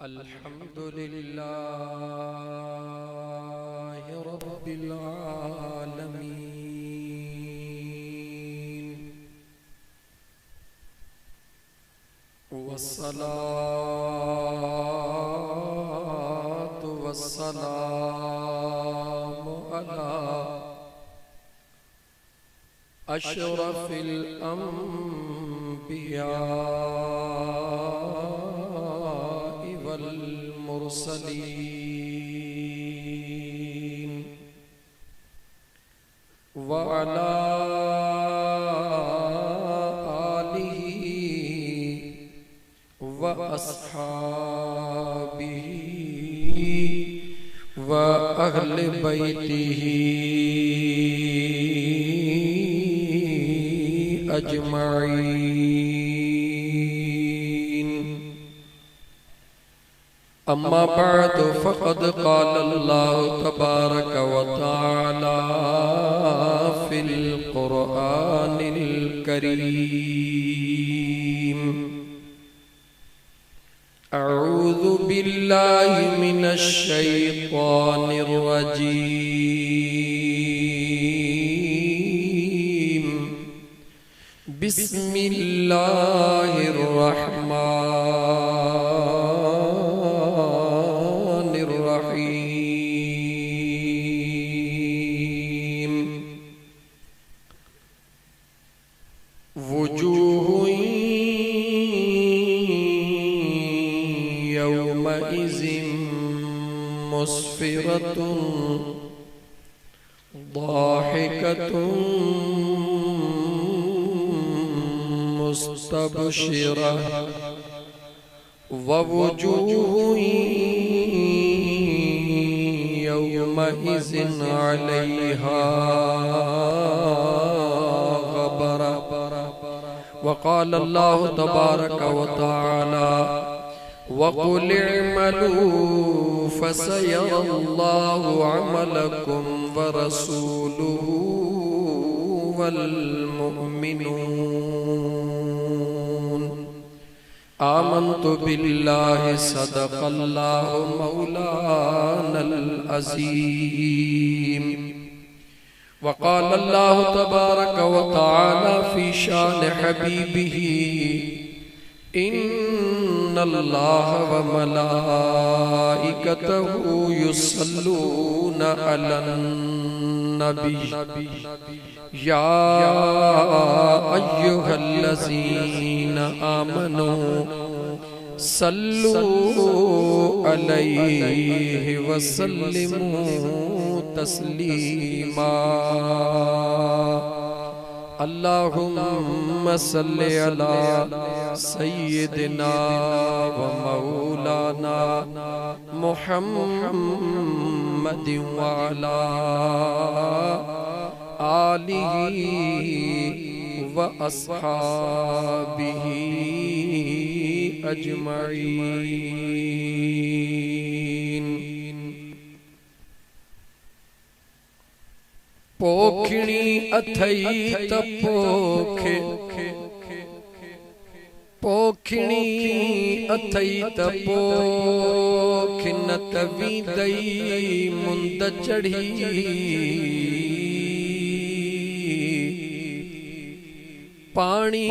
अल्हम्दुलिल्लाहि रब्बिल आलमीन वस्सलातु वस्सलामु अला अशरफिल अंबिया मुरसलीन व अला आलिहि व अस्हाबिहि व अहले बैतिहि अजमईन। अम्मा बअद फ़क़द क़ाल अल्लाहु तबारक व तआला फ़िल क़ुरआनिल करीम। अऊज़ु बिल्लाहि मिनश शैतानिर रजीम। बिस्मिल्लाहिर रहमानिर रहीम। वुजूहुन यौमइज़िन मुस्फ़िरतुन ज़ाहिकतुन मुस्तबशिरा व वुजूहुन यौमइज़िन अलैहा गबरा। व क़ाल अल्लाहु तबारक व तआला वक़ुल इअमलू फ़सयरल्लाहु अमलकुम व रसूलुहु वल मुमिनून। आमन्तु बिल्लाहि सदक़ल्लाहु मौलानल अज़ीम। व क़ाल अल्लाहु तबारक व तआला फ़ी शान हबीबिही इन्नल्लाह व मलाइकतहु युसल्लूना अलन नबी या अय्युहल्लज़ीना आमनू सल्लू अलैहि व सल्लिमू तस्लीमा। अल्लाहुम्मा सल्लि अला सय्यिदिना व मौलाना मुहम्मदिन व अला आलिहि व अस्हाबिहि अजमईन। पोखिणी अथई त पोखे पोखिणी अथई त पोखि न तवीदई मुंद चढ़ी। पाणी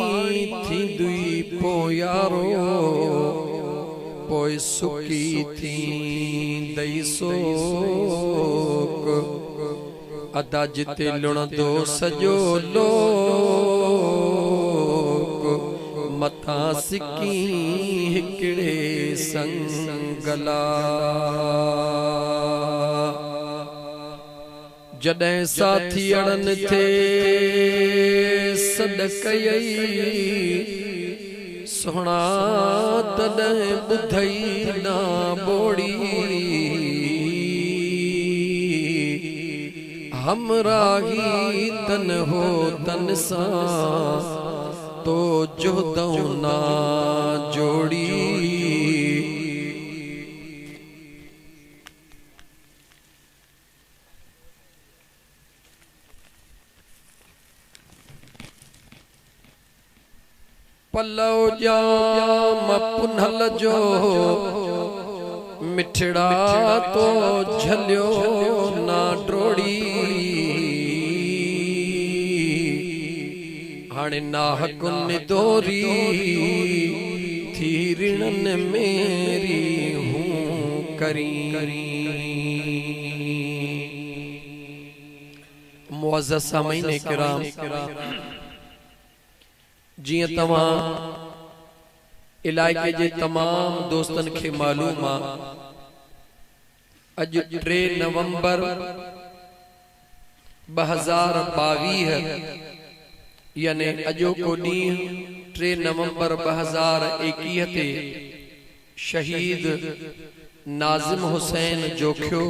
थींदुई पो यारो पोइ सुकी थींदई सोक। अदा जिते लुणंदो सॼो लोक मथां सिकी हिकिड़े संगला। जॾहिं साथी अड़न थे सॾ कयई सुहिणा तॾहिं ॿुधई ना ॿोड़ी। हमराही तन हो तन सा तो जोदऊं ना जोड़ी। पल्लव जाम पुनल जो मिठड़ा तो झलियो ना ड्रोड़ी हाणे नाहकुन दोरी थी ऋणन मेरी हूँ करी मुअज़्ज़ज़ सामीन किराम जियां तमां इलाके जे तमाम दोस्तन के मालूम आ अज 3 नवंबर 2022 यानी अजो को ॾींहुं 3 नवंबर 2021 ते शहीद नाज़िम हुसैन जोखियो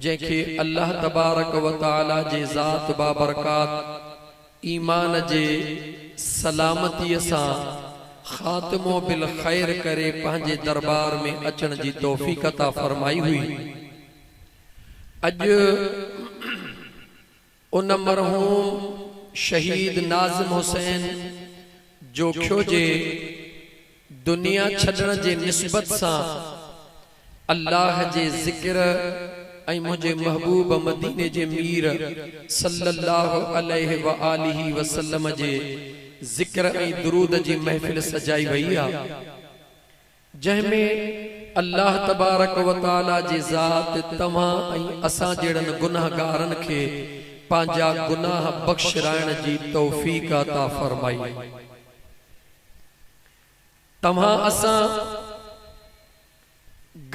जैके अल्लाह तबारक व तआला जे ज़ात बाबरकात ईमान जे सलामती सां खात्मो बिल खैर करे पंहिंजे दरबार में अचण जी तौफीक अता फरमाई हुई। अज उन मरहूम शहीद नाज़िम हुसैन जोखियो जे दुनिया छॾण जे निस्बत सां अल्लाह जे ज़िक्र ऐं मुझे महबूब मदीने जे मीर सल्लल्लाहु अलैहि व आलिहि वसल्लम जे जिक्र ऐं दुरूद जी महफिल सजाई वई आ जंहिंमें अल्लाह तबारक व तआला जी ज़ात तव्हां ऐं असां जहिड़नि गुनाहगारनि खे पंहिंजा गुनाह बख़्शिराइण जी तौफीक अता फरमाई। तव्हां असां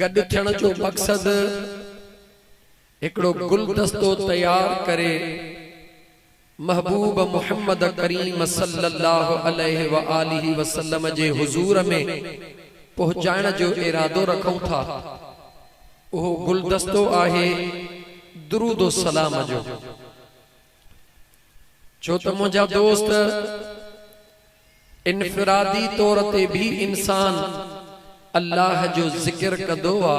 गॾु थियण जो मक़सद एकड़ो गुलदस्तो तैयार करे महबूब मुहम्मद करीम सल्लल्लाहु अलैहि व आलिहि वसल्लम जे हुजूर में पहुंचाइण जो इरादो रखूं था। वो गुलदस्तो आहे दुरूद सलाम जो। छो त मुझा दोस्त इनफरादी तौर ते भी इंसान अल्लाह जो जिक्र कदो आ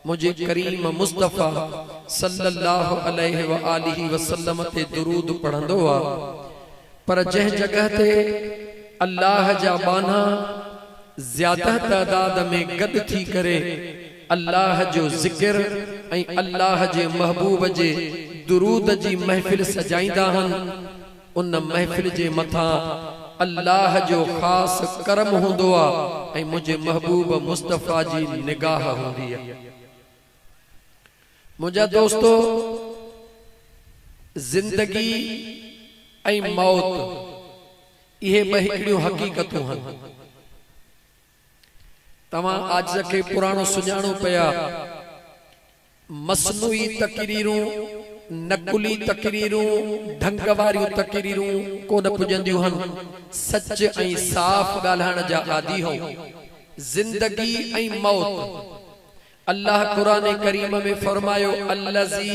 मुझे करीम मुस्तफा सल्लल्लाहु अलैहि व आलिहि वसल्लम ते दुरूद पढ़ंदो आ पर जह जगह ते अल्लाह जा बाना ज्यादा तादाद में गद थी करे अल्लाह जो जिक्र ऐं अल्लाह जे महबूब जे दुरूद जी महफिल सजाईंदा हन उन महफिल जे मथा अल्लाह जो खास करम हुंदो आ ऐं मुझे महबूब मुस्तफा जी निगाह हुंदी है। मुझा दोस्तों जिंदगी ऐं मौत ये बहिकड़ियों हकीकतूं हन। तमां आज के पुराणो सुञाणो पिया मसनूई तकरीरूं नकुली तकरीरूं ढंग वारियूं तकरीरूं कोन पुजंदियूं हन सच ऐं साफ ॻाल्हाइण जा आदी हो। जिंदगी ऐं मौत अल्लाह कुरान करीम में फरमायो अल्लज़ी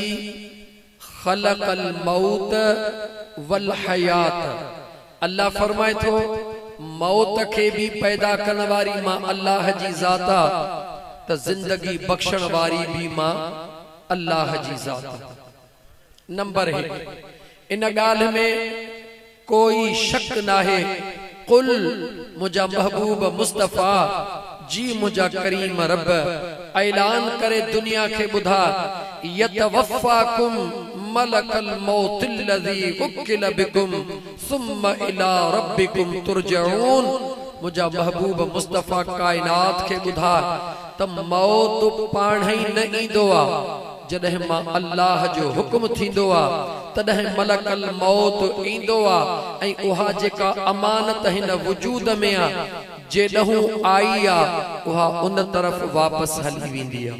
खलक़ल मौत वल हयात। अल्लाह फरमाए थो मौत के भी पैदा करने वारी मां अल्लाह जी ज़ाता त जिंदगी बख्शण वारी भी मां अल्लाह जी ज़ाता। नंबर 1 इन गाल में कोई शक ना है। कुल मुझा महबूब मुस्तफा जी मुझा करीम रब ऐलान करे दुनिया के बुधा यतवफ़ाकुम मलकल मौतिल्लज़ी उक्किल बिकुम सुम्मा इला रब्बिकुम तुरजऊन। मुझा महबूब मुस्तफा कायनात के बुधा त मौत पाण ही न ईंदो आ जॾहिं मां अल्लाह जो हुक्म थींदो आ तॾहिं मलकल मौत ईंदो आ ऐं उहा जेका अमानत हिन वजूद में आ जेॾहूं आई आ उहा उन तरफ़ वापस हली वेंदी आ।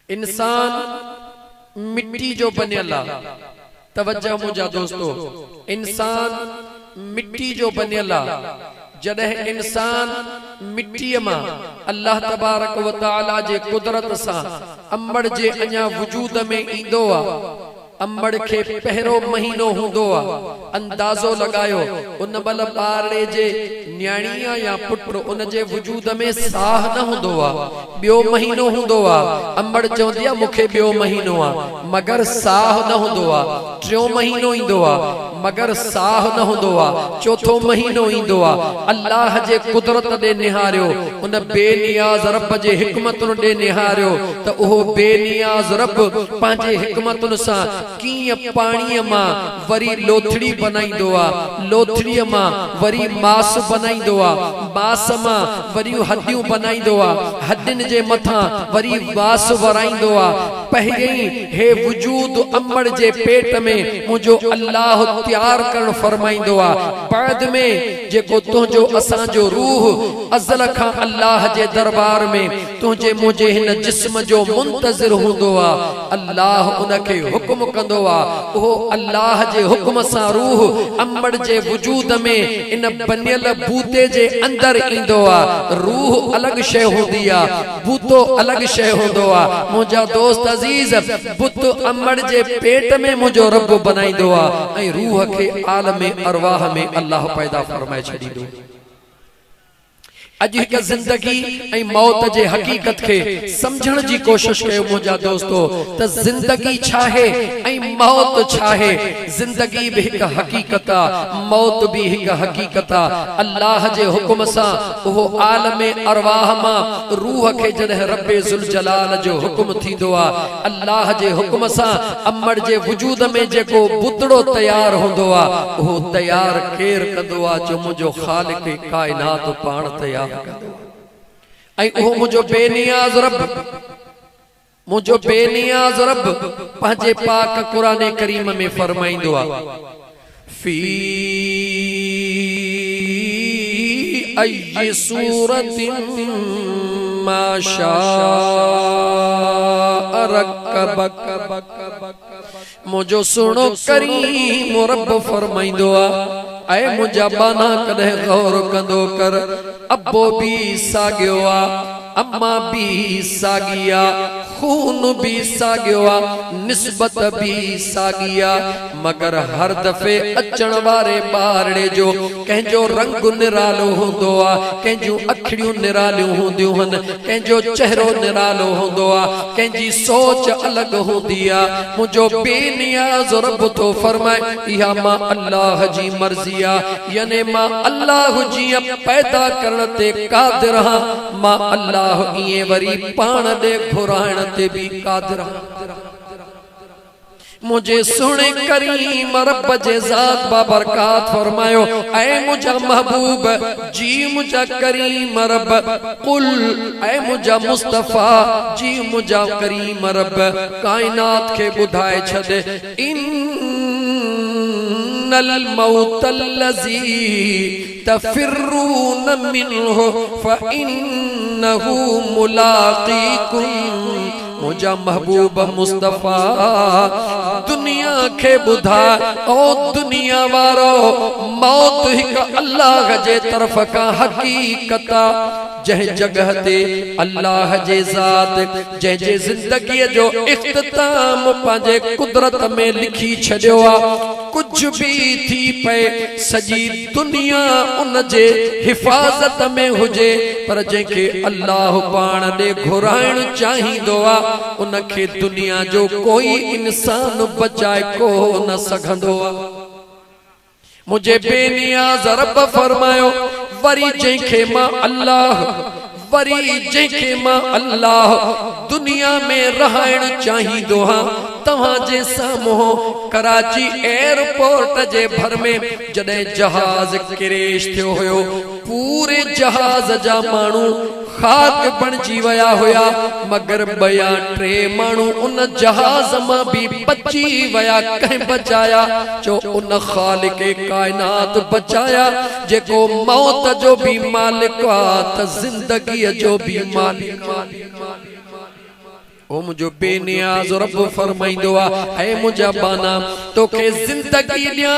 इंसान मिट्टी जो बनियल आ। तवज्जो मुझा दोस्तों इंसान मिट्टी जो बनियल आ। जॾहिं इंसान मिट्टी मां अल्लाह तबारक व तआला जे कुदरत सां अंबड़ जे अञा वजूद में ईंदो आ अंबड़ के पहरो महीनो हुंदो आ अंदाजो लगायो उन बल बारड़े जे न्याणीया या पुट उन जे वजूद में साह न हुंदो आ बियो महीनो हुंदो आ अंबड़ चवंदिया मुखे बियो महीनो आ मगर साह न हुंदो आ टियों महीनो ईंदो आ मगर साह न होंदो आ चौथो महीनो ईंदो आ अल्लाह जे कुदरत दे निहारियो उन बेनियाज रब जे हिकमतुन दे निहारियो त उहो बेनियाज रब पांजे हिकमतुन सा कीअं पाणीअ मां वरी लोथड़ी बनाईंदो आ लोथड़ीअ मां वरी मास बनाईंदो आ मास मां वरी हड्डियूं बनाईंदो आ हड्डियुनि जे मथां वरी वास वराईंदो आ पहिरीं हे वजूद अमड़ जे पेट में मुझो अल्लाह तैयार करण फरमाइंदो आ बाद में जेको तुझो असां जो रूह अज़ल खां अल्लाह जे दरबार में तुझे मुझे हिन जिस्म जो मुंतज़िर हुंदो आ अल्लाह उनके हुक्म कंदो आ ओ अल्लाह जे हुक्म सां रूह अमड़ जे वजूद में इन बनियल बूते जे अंदर ईंदो आ रूह अलग शय हुंदी आ बूतो अलग शय हुंदो आ मुझा दोस्त अजीज बुत अमड़ जे पेट में मुझो रब बनाईंदो आ ऐं रूह के आलम अरवाह में अल्लाह पैदा फरमाए छड़ींदो अज एक जिंदगी ऐं मौत जे हकीकत के समझण जी कोशिश कयो मुझा दोस्तों त जिंदगी छा है ऐं मौत छा है जिंदगी भी एक हकीकत आ मौत भी एक हकीकत आ अल्लाह जे हुक्म सा वो आलम अरवाह मा रूह के जदे रब्बे जुल जलाल जो हुक्म थींदो आ अल्लाह जे हुक्म सा अमड़ जे वजूद में जेको बुतड़ो तैयार होंदो आ वो तैयार केर कंदो आ जो मुझो खालिक कायनात पाण तैयार ऐं उहो मुझो बेनियाज रब मुझो बेनियाज रब पंहिंजे पाक कुरान करीम में फरमाईंदो आ फी अय्यि सूरतिन मा शाअ रकबक मुझो सुनो करीम रब फरमाईंदो आ ऐ मुझा बाना कदे गौर कंदो कर अब्बो भी सागियो आ अम्मा भी सागिया खून भी सागियो आ निस्बत भी सागिया मगर हर दफे अचण वारे बारड़े जो कंहिंजो रंग निरालो हुंदो आ कंहिंजो अखड़ियूं निरालियूं हुंदियूं हन कंहिंजो चेहरो निरालो हुंदो आ कंहिंजी सोच अलग हुंदी आ मुझो बेनियाज़ रब तो फरमाए इहा मां अल्लाह जी मर्जी आ यानी मां अल्लाह जी पैदा करण ते कादिर हां मां अल्लाह इए वरी पाण दे घुराइण ते भी कादिर हां मुझे सुने करीम रब जे ज़ात बाबरकात फरमायो ऐ मुझा महबूब जी मुझा करीम रब कुल ऐ मुझा मुस्तफा जी मुझा करीम रब कायनात के बुधाए छदे इन्नल मौतल्लज़ी तफिर्रून मिन्हु फइन्नहु मुलाक़ीकुम मुझा महबूब मुस्तफा दुनिया के बुधा ओ दुनिया वारो मौत हिक अल्लाह जे तरफ का हकीकत जह जगह ते अल्लाह जे ज़ात जह जे जिंदगी जो इख्तिताम पांजे कुदरत में लिखी छड़ियो आ कुछ भी थी पे सजी दुनिया उन जे हिफाजत में हुजे पर जेके अल्लाह पाण दे घुराइण चाहिंदो आ उनके दुनिया जो कोई इंसान बचाए को न सघंदो आ मुझे बेनियाज़ रब फरमायो वरी जेके मां अल्लाह वरी जेके मां अल्लाह दुनिया में रहण चाहिंदो हां तहां जे साम्हूं कराची एयरपोर्ट जे भर में जडे जहाज क्रेश थियो होयो पूरे जहाज जा मानू खाक बनजी वया होया मगर बया ट्रे मानू उन जहाज मां भी बची वया कहीं बचाया जो उन खालिक कायनात बचाया जेको मौत जो भी मालिक आ त जिंदगी जो भी मालिक ओ मुझो बेनियाज़ रब फरमाइंदो आ ऐ मुझा बाना तोखे जिंदगी दिया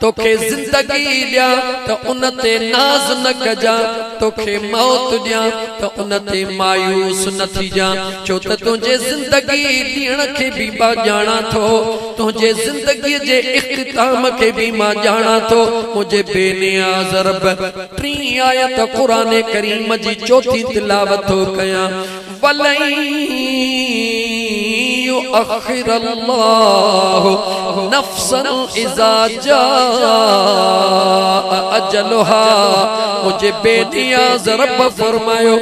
तोखे जिंदगी दिया तो उनते नाज न कजा तोखे मौत दिया तो उनते मायूस न थी जा छो त तुझे जिंदगी दियण के भी मां जाना थो तुझे जिंदगी जे इख्तिताम के भी मां जाना थो मुझे बेनियाज़ रब 3 आयत कुरान करीम जी चौथी तिलावत हो कया वलई युअख्खिरुल्लाहु नफ्सन इज़ा जाअ अजलुहा। मुझे बेनियाज़ रब फरमायो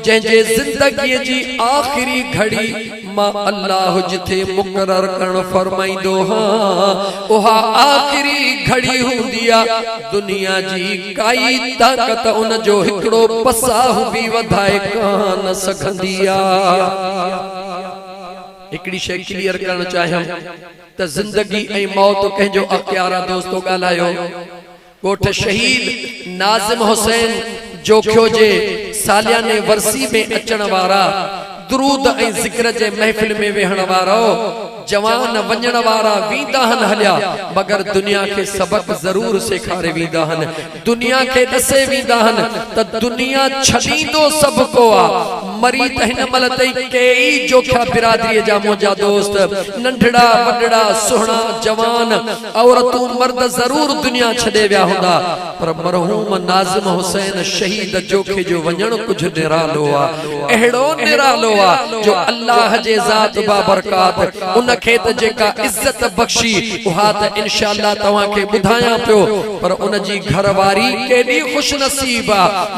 जंहिंजे ज़िंदगी जी आखिरी घड़ी मां अल्लाह जिथे मुकरर करण फरमाइंदो हां उहा आखिरी घड़ी हूंदी आ। दुनिया जी काई ताकत उन जो हिकड़ो पसाह भी वधाए कान सघंदी आ। हिकड़ी शय क्लियर करण चाहियां त जिंदगी ऐं मौत कंहिंजो अख्तियार आहे। दोस्तो ॻाल्हायो ॻोठ शहीद नाज़िम हुसैन जोखियो जे सालियाने वर्सी में अचण वारा दुरूद ऐं ज़िक्र जे महफ़िल में वेहण वारा जवान वञण वारा वींदा हन हलिया मगर दुनिया के सबक जरूर सेखारे वींदा हन। दुनिया के दसे वींदा हन त दुनिया छॾींदो सब को आ। मरी त हिन महिल ताईं कई जोखिया बिरादरी जा मुंहिंजा दोस्त नंढड़ा वॾड़ा सुहिणा जवान औरतूं मर्द जरूर दुनिया छॾे विया हूंदा पर मरहूम नाज़िम हुसैन शहीद जोखे जो वञण कुछ निरालो आ। अहिड़ो निरालो आ जो अल्लाह जे ज़ात बाबरकात उन खे त जेका इज्जत बख्शी उहा त इंशाअल्लाह तवां के बुधाया पियो पर उन जी घरवारी केडी खुश नसीब आ।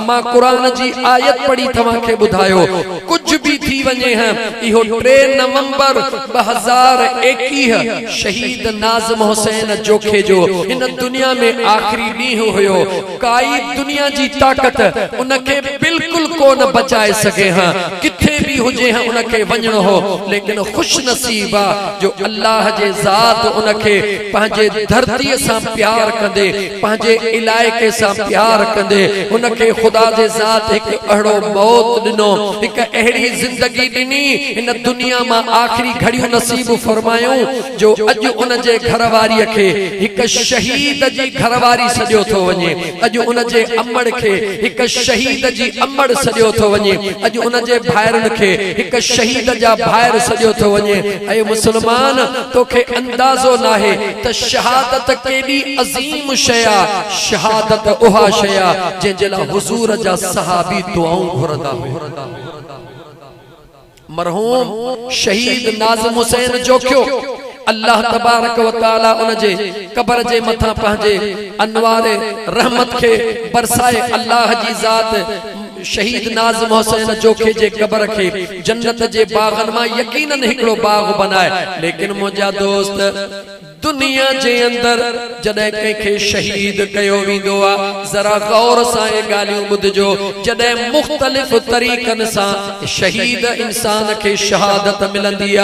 मां कुरान जी आयत पढ़ी तवां के बुधायो कुछ भी थी वने है इहो 3 नवंबर 2021 शहीद नाज़िम हुसैन जोखे जो इन दुनिया में आखिरी ॾींहुं हुयो। काई दुनिया जी ताकत उन के बिल्कुल कोन बचाए सके हां किथे भी हुजे हां उन के वञणो हो लेकिन खुश नसीब आ जो अल्लाह जे ज़ात उन के पंहिंजे धरती सां प्यार कंदे पंहिंजे इलाइके सां प्यार कंदे उन के खुदा जे ज़ात एक अहड़ो मौत दिनो एक अहड़ी जिंदगी दिनी इन दुनिया में आखिरी घड़ियों नसीब फरमायूं जो अज उन जे घरवारी के एक शहीद जी घरवारी सजो थो वने। अज उन जे अमड़ के एक शहीद जी अमड़ सजो थो वने। अज उन जे भाइरन के एक शहीद जा भाइर सजो थो वने। ऐ मुसलमान तोखे अंदाजो नाहे त शहादत केडी अजीम शया शहादत उहा शया जंहिंजे लाइ हुजूर जा सहाबी दुआऊं घुरंदा हुआ। मरहूम शहीद नाज़िम हुसैन जोखियो अल्लाह तबारक व तआला उन जे कब्र जे मथा पंहिंजे अनवारे रहमत के बरसाए। अल्लाह जी ज़ात शहीद नाज़िम हुसैन जोखे जे कब्र के जन्नत जे बागन मां यकीनन हिकड़ो बाग बनाए। लेकिन मुंहिंजा दोस्त दुनिया जे अंदर जॾहिं कंहिंखे शहीद कयो वेंदो आ जरा गौर सां ए ॻाल्हियूं ॿुधजो। जॾहिं मुख़्तलिफ़ तरीक़नि सां शहीद इंसान खे शहादत मिलंदी आ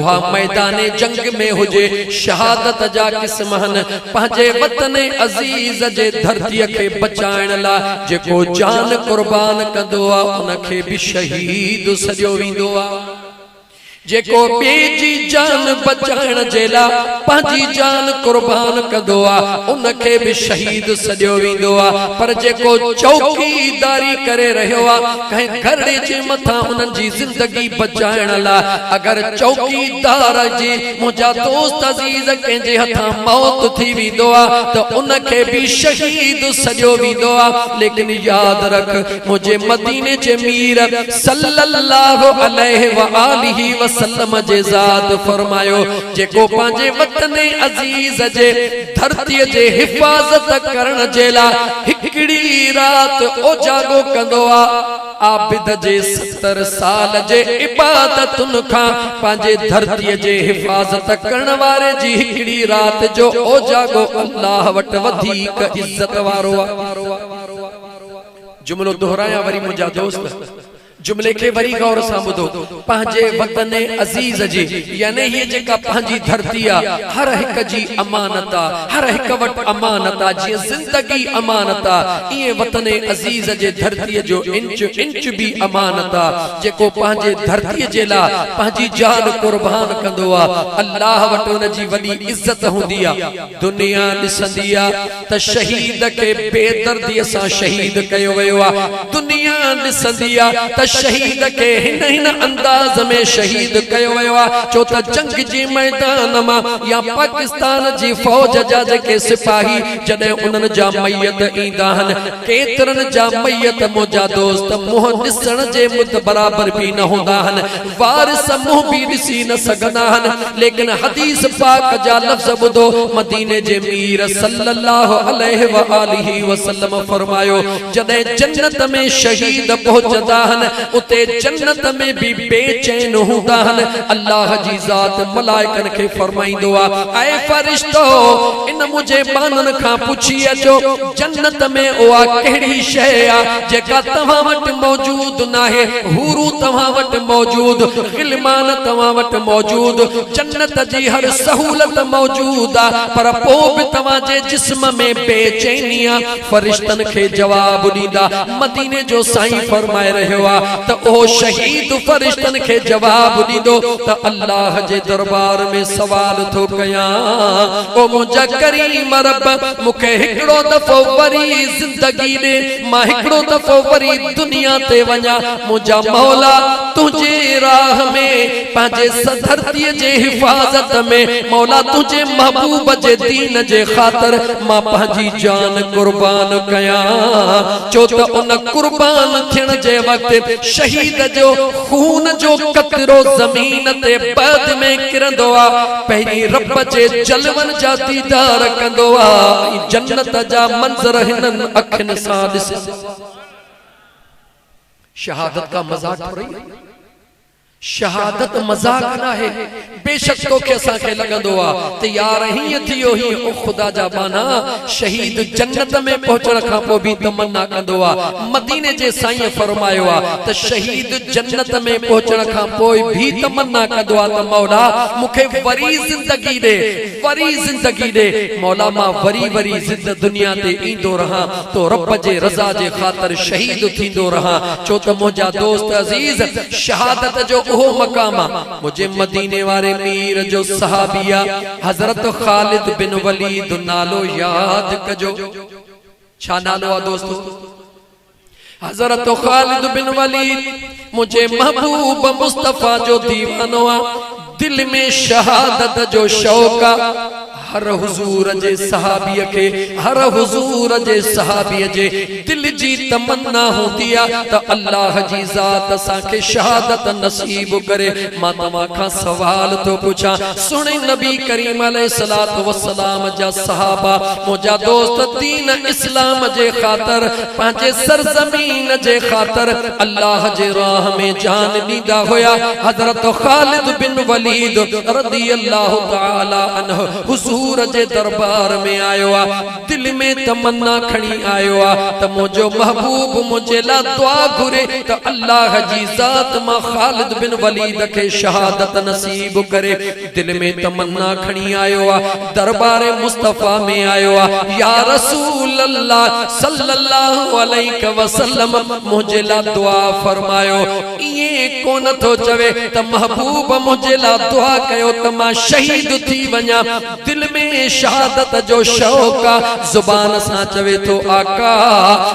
उहा मैदान जंग में हुजे। शहादत जा क़िस्म आहिनि। पंहिंजे वतन अज़ीज़ जे धरतीअ खे बचाइण लाइ जेको जान कुर्बान कंदो आ उन खे बि शहीद सॼो वेंदो आ। जेको ॿिए जी जान बचाइण जे लाइ पंहिंजी जान कुर्बान कंदो आ उन खे बि शहीद सॼो वेंदो आ। पर जेको चौकीदारी करे रहियो आ कंहिं घरड़े जे मथां उन्हनि जी ज़िंदगी बचाइण लाइ अगरि चौकीदार जी मुंहिंजा दोस्त अज़ीज़ कंहिंजे हथां मौत थी वेंदो आ त उन खे बि शहीद सॼो वेंदो आ। लेकिन यादि रख मुंहिंजे मदीने जे मीर सल्लल्लाहु अलैहि व आलिहि वसल्लम जे ज़ात फरमायो जेको पंहिंजे वतन अज़ीज़ जे धरती जे हिफाज़त करण जे लाइ हिकड़ी रात ओजागो कंदो आ। आबिद जे 70 साल जे इबादतुन खां पंहिंजे धरती जे हिफाज़त करण वारे जी हिकड़ी रात जो ओजागो अल्लाह वटि वधीक इज्जत वारो आ। जुमलो दोहराया वरी मुंहिंजा दोस्त जुमले के वरी गौर सां ॿुधो। पंहिंजे वतन अज़ीज़ जी यानी ये जेका पंहिंजी धरती आ हर हिक जी अमानत आ। हर हिक वटि अमानत आ। जीअं ज़िंदगी अमानत आ इएं वतन अज़ीज़ जे धरती जो इंच इंच भी अमानत आ। जेको पंहिंजे धरती जे लाइ पंहिंजी जान कुर्बान कंदो आ अल्लाह वटि उन जी वॾी इज्जत हूंदी आ। दुनिया ॾिसंदी आ त शहीद के बेदर्दीअ सां शहीद कयो वियो आ। दुनिया ॾिसंदी आ त शहीद के हिन अंदाज में शहीद कयो वियो आहे छो त जंग जी मैदान मां या पाकिस्तान जी फौज जा जेके सिपाही जॾहिं उन्हनि जा मैयत ईंदा आहिनि केतिरनि जा मैयत मुंहिंजा दोस्त मुंहुं ॾिसण जे मुद बराबर भी न हूंदा आहिनि वारिस मुंहुं भी ॾिसी न सघंदा आहिनि लेकिन हदीस पाक जा लफ़्ज़ ॿुधो मदीने जे मीर सल्लल्लाहु अलैहि व आलिहि वसल्लम फरमायो जॾहिं जन्नत में शहीद पहुंचदा आहिनि उते जन्नत में भी बेचैन हूंदा आहिनि अल्लाह जी ज़ात मलाइकनि खे फरमाईंदो आहे ऐ फरिश्तो इन मुंहिंजे बाननि खां पुछी अचो जन्नत में उहा कहिड़ी शइ आहे जेका तव्हां वटि मौजूद नाहे हूरू तव्हां वटि मौजूद गिलमान तव्हां वटि मौजूद जन्नत जी हर सहूलत मौजूद आहे पर पोइ बि तव्हांजे जिस्म में बेचैनी आहे फरिश्तनि खे जवाब ॾींदा मदीने जो साईं फरमाए रहियो आहे त ओ शहीद फरिश्तनि खे जवाब ॾींदो त अल्लाह जे दरबार में सवाल थो कयां ओ मुंहिंजा करीम रब मूंखे हिकिड़ो दफ़ो वरी ज़िंदगी ॾे मां हिकिड़ो दफ़ो वरी दुनिया ते वञा मुंहिंजा मौला तुंहिंजे राह में पंहिंजे धरतीअ जे हिफ़ाज़त में मौला तुंहिंजे महबूब जे दीन जे ख़ातिर मां पंहिंजी जान कुर्बान कयां छो त उन कुर्बान थियण जे वक़्त शहीद जो खून जो कतरो ज़मीन ते बाद में किरंदो आहे पहिरीं रब जे जलवन जा दीदार कंदो आहे जन्नत जा मंज़र हिननि अखियुनि सां ॾिस शहादत का मजाक हो रही है शहादत मजाक ना है बेशक तो के असांखे लगंदो आहे त यार हीअं थियो ही ओ खुदा जा बाना शहीद जन्नत में पहुचण खां पोइ भी तमन्ना कंदो आहे मदीने जे साईं फरमायो आहे त शहीद जन्नत में पहुचण खां पोइ भी तमन्ना कंदो आहे त मौला मूंखे वरी ज़िंदगी ॾे मौला मां वरी दुनिया ते ईंदो रहां तो रब जे रज़ा जे ख़ातिर शहीद थींदो रहां छो त मुंहिंजा दोस्त अज़ीज़ शहादत जो ओहो मकाम मुझे मदीने वाले मीर जो सहाबिया हजरत खालिद बिन वलीद नालो याद कजो छा नालो आहे दोस्तों हजरत खालिद बिन वलीद मुझे महबूब मुस्तफा जो दीवानो आहे दिल में शहादत जो शौक हर हुजूर जे सहाबीअ के हर हुजूर जे सहाबीअ जे दिल जी तमन्ना होती है त अल्लाह जी ज़ात असांखे शहादत नसीब करे मां तव्हां खां सवाल तो पूछा सुने नबी करीम अलैहिस्सलातु वस्सलाम जा सहाबा मुंहिंजा दोस्त दीन इस्लाम जे ख़ातिर पंहिंजे सरज़मीन जे ख़ातिर अल्लाह जे राह में जान ॾींदा हुया हज़रत खालिद बिन वलीद रज़ियल्लाहु तआला अन्हु हुजूर जे दरबार में आयो आ दिल में तमन्ना खणी आयो आ त मुझो महबूब मुझे ला दुआ घुरे त अल्लाह जी ज़ात मां खालिद बिन वलीद के शहादत नसीब करे दिल में तमन्ना खणी आयो आ दरबार मुस्तफा में आयो आ या रसूल अल्लाह सल्लल्लाहु अलैहि वसल्लम मुझे ला दुआ फरमायो ये कोन थो चवे त महबूब मुझे ला दुआ कयो त मां शहीद थी वञा दिल में शहादत जो शौक जुबान सा चवे तो आका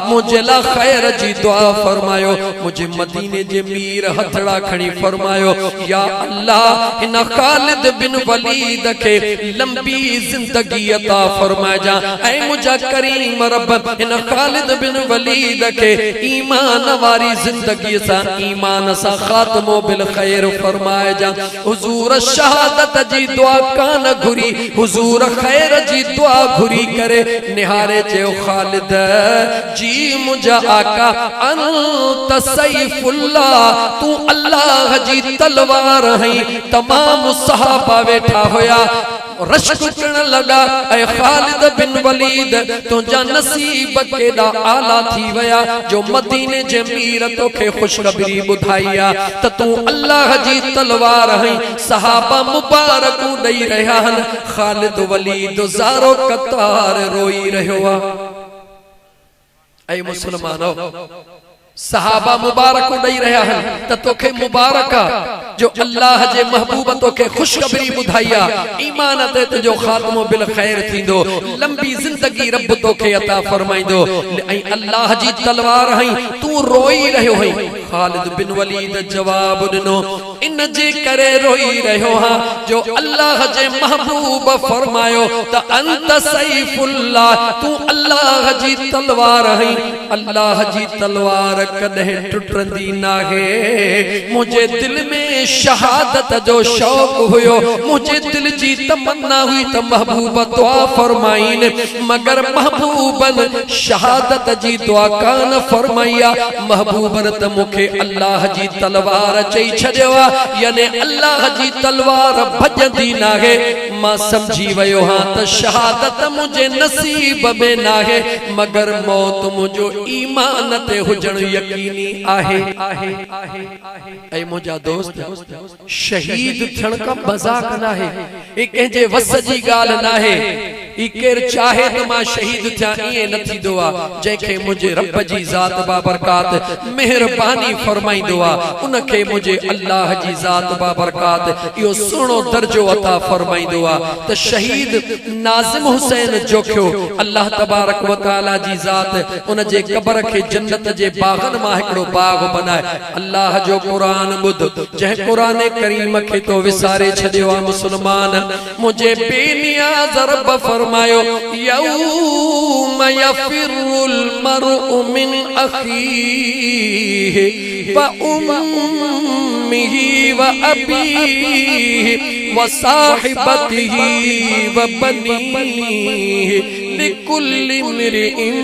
मुझे ला खैर जी दुआ फरमायो मुझे मदीने जे मीर हथड़ा खणी फरमायो या अल्लाह इन खालिद बिन वलीद के लंबी जिंदगी अता फरमा जा ऐ मुझा करीम रब इन खालिद बिन वलीद के ईमान वारी जिंदगी सा ईमान सा खात्मो बिल खैर फरमाए जा हुजूर शहादत जी दुआ कान घुरी हुजूर खैर जी दुआ घुरी करे निहारे चयो खालिद जी मुझा आका अंत सैफुल्लाह तू अल्लाह जी तलवार है तमाम सहाबा वेठा होया रश्क करण लगा ऐ खालिद बिन वलीद तुझा नसीब केड़ा आला थी वया जो मदीने जे मीर तोखे खुशखबरी बुधाईया त तू अल्लाह जी तलवार है सहाबा मुबारक दई रहा हन खालिद वलीद ज़ारो कतार रोई रहो ऐ मुसलमानो सहाबा मुबारक दई रहा हन त तोखे मुबारक जो अल्लाह जे महबूब तोखे खुशखबरी बुधाइया ईमान ते तुजो खात्मो बिल खैर थींदो लंबी जिंदगी रब तोखे अता फरमाइंदो ऐं अल्लाह जी तलवार हई तू रोई रहियो हई खालिद बिन वलीद जवाब दिनो इन जे करे रोई रहियो हा जो अल्लाह जे महबूब फरमायो त अंत सैफुल्लाह तू अल्लाह जी तलवार हई अल्लाह जी तलवार कदे टुटंदी नाहे मुझे दिल में शहादत जो शौक हुयो मुझे दिल जी तमन्ना हुई त महबूब दुआ फरमाइन मगर महबूबन शहादत जी दुआ कान फरमाया महबूबन त मुखे अल्लाह जी तलवार चई छड़ियो यानी अल्लाह जी तलवार भजंदी नाहे मां समझी वयो हां त शहादत मुझे नसीब में नाहे मगर मौत मुझो ईमान ते हुजण यकीनी आहे ऐ मुझा दोस्त शहीद थियण का मजाक नाहे ई कंहिंजे वस जी ॻाल्हि नाहे ई केर चाहे त मां शहीद थिया ईअं न थींदो आहे जंहिंखे मुंहिंजे रब जी ज़ात बाबरकात मेहरबानी फरमाईंदो आहे उनखे मुंहिंजे अल्लाह जी ज़ात बाबरकात इहो सुहिणो दर्जो अता फरमाईंदो आहे त शहीद नाज़िम हुसैन जोखियो अल्लाह तबारक व तआला जी ज़ात उन जे क़ब्र खे जन्नत जे बागन मां हिकड़ो बाग बनाए अल्लाह जो कुरान ॿुध जंहिं कुरान करीम खे तो विसारे छॾियो आहे मुस्लमान मुझे बेनियाज़ रब फरमायो यौम यफिरुल मरउ मिन अखीहि व उम्मिहि व अबीहि व साहिबतिहि व बनीहि लिकुल्लि इम्रिइन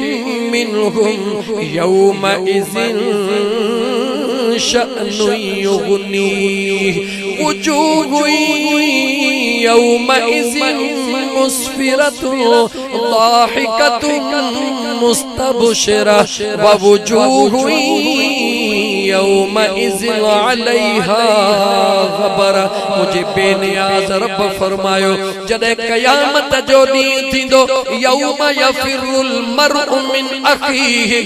मिनहुम यौमइज़िन शअनु युगनीहि वुजूहु यौमइज़िन मुस्फिरतुन ज़ाहिकतुन मुस्तबशिरा व वुजूहु यौमइज़िन अलैहा ग़बरा मुझे बेनियाज़ रब फरमायो जॾहिं क़यामत जो ॾींहुं थींदो यौम यफिरुल मरउ मिन अखीहि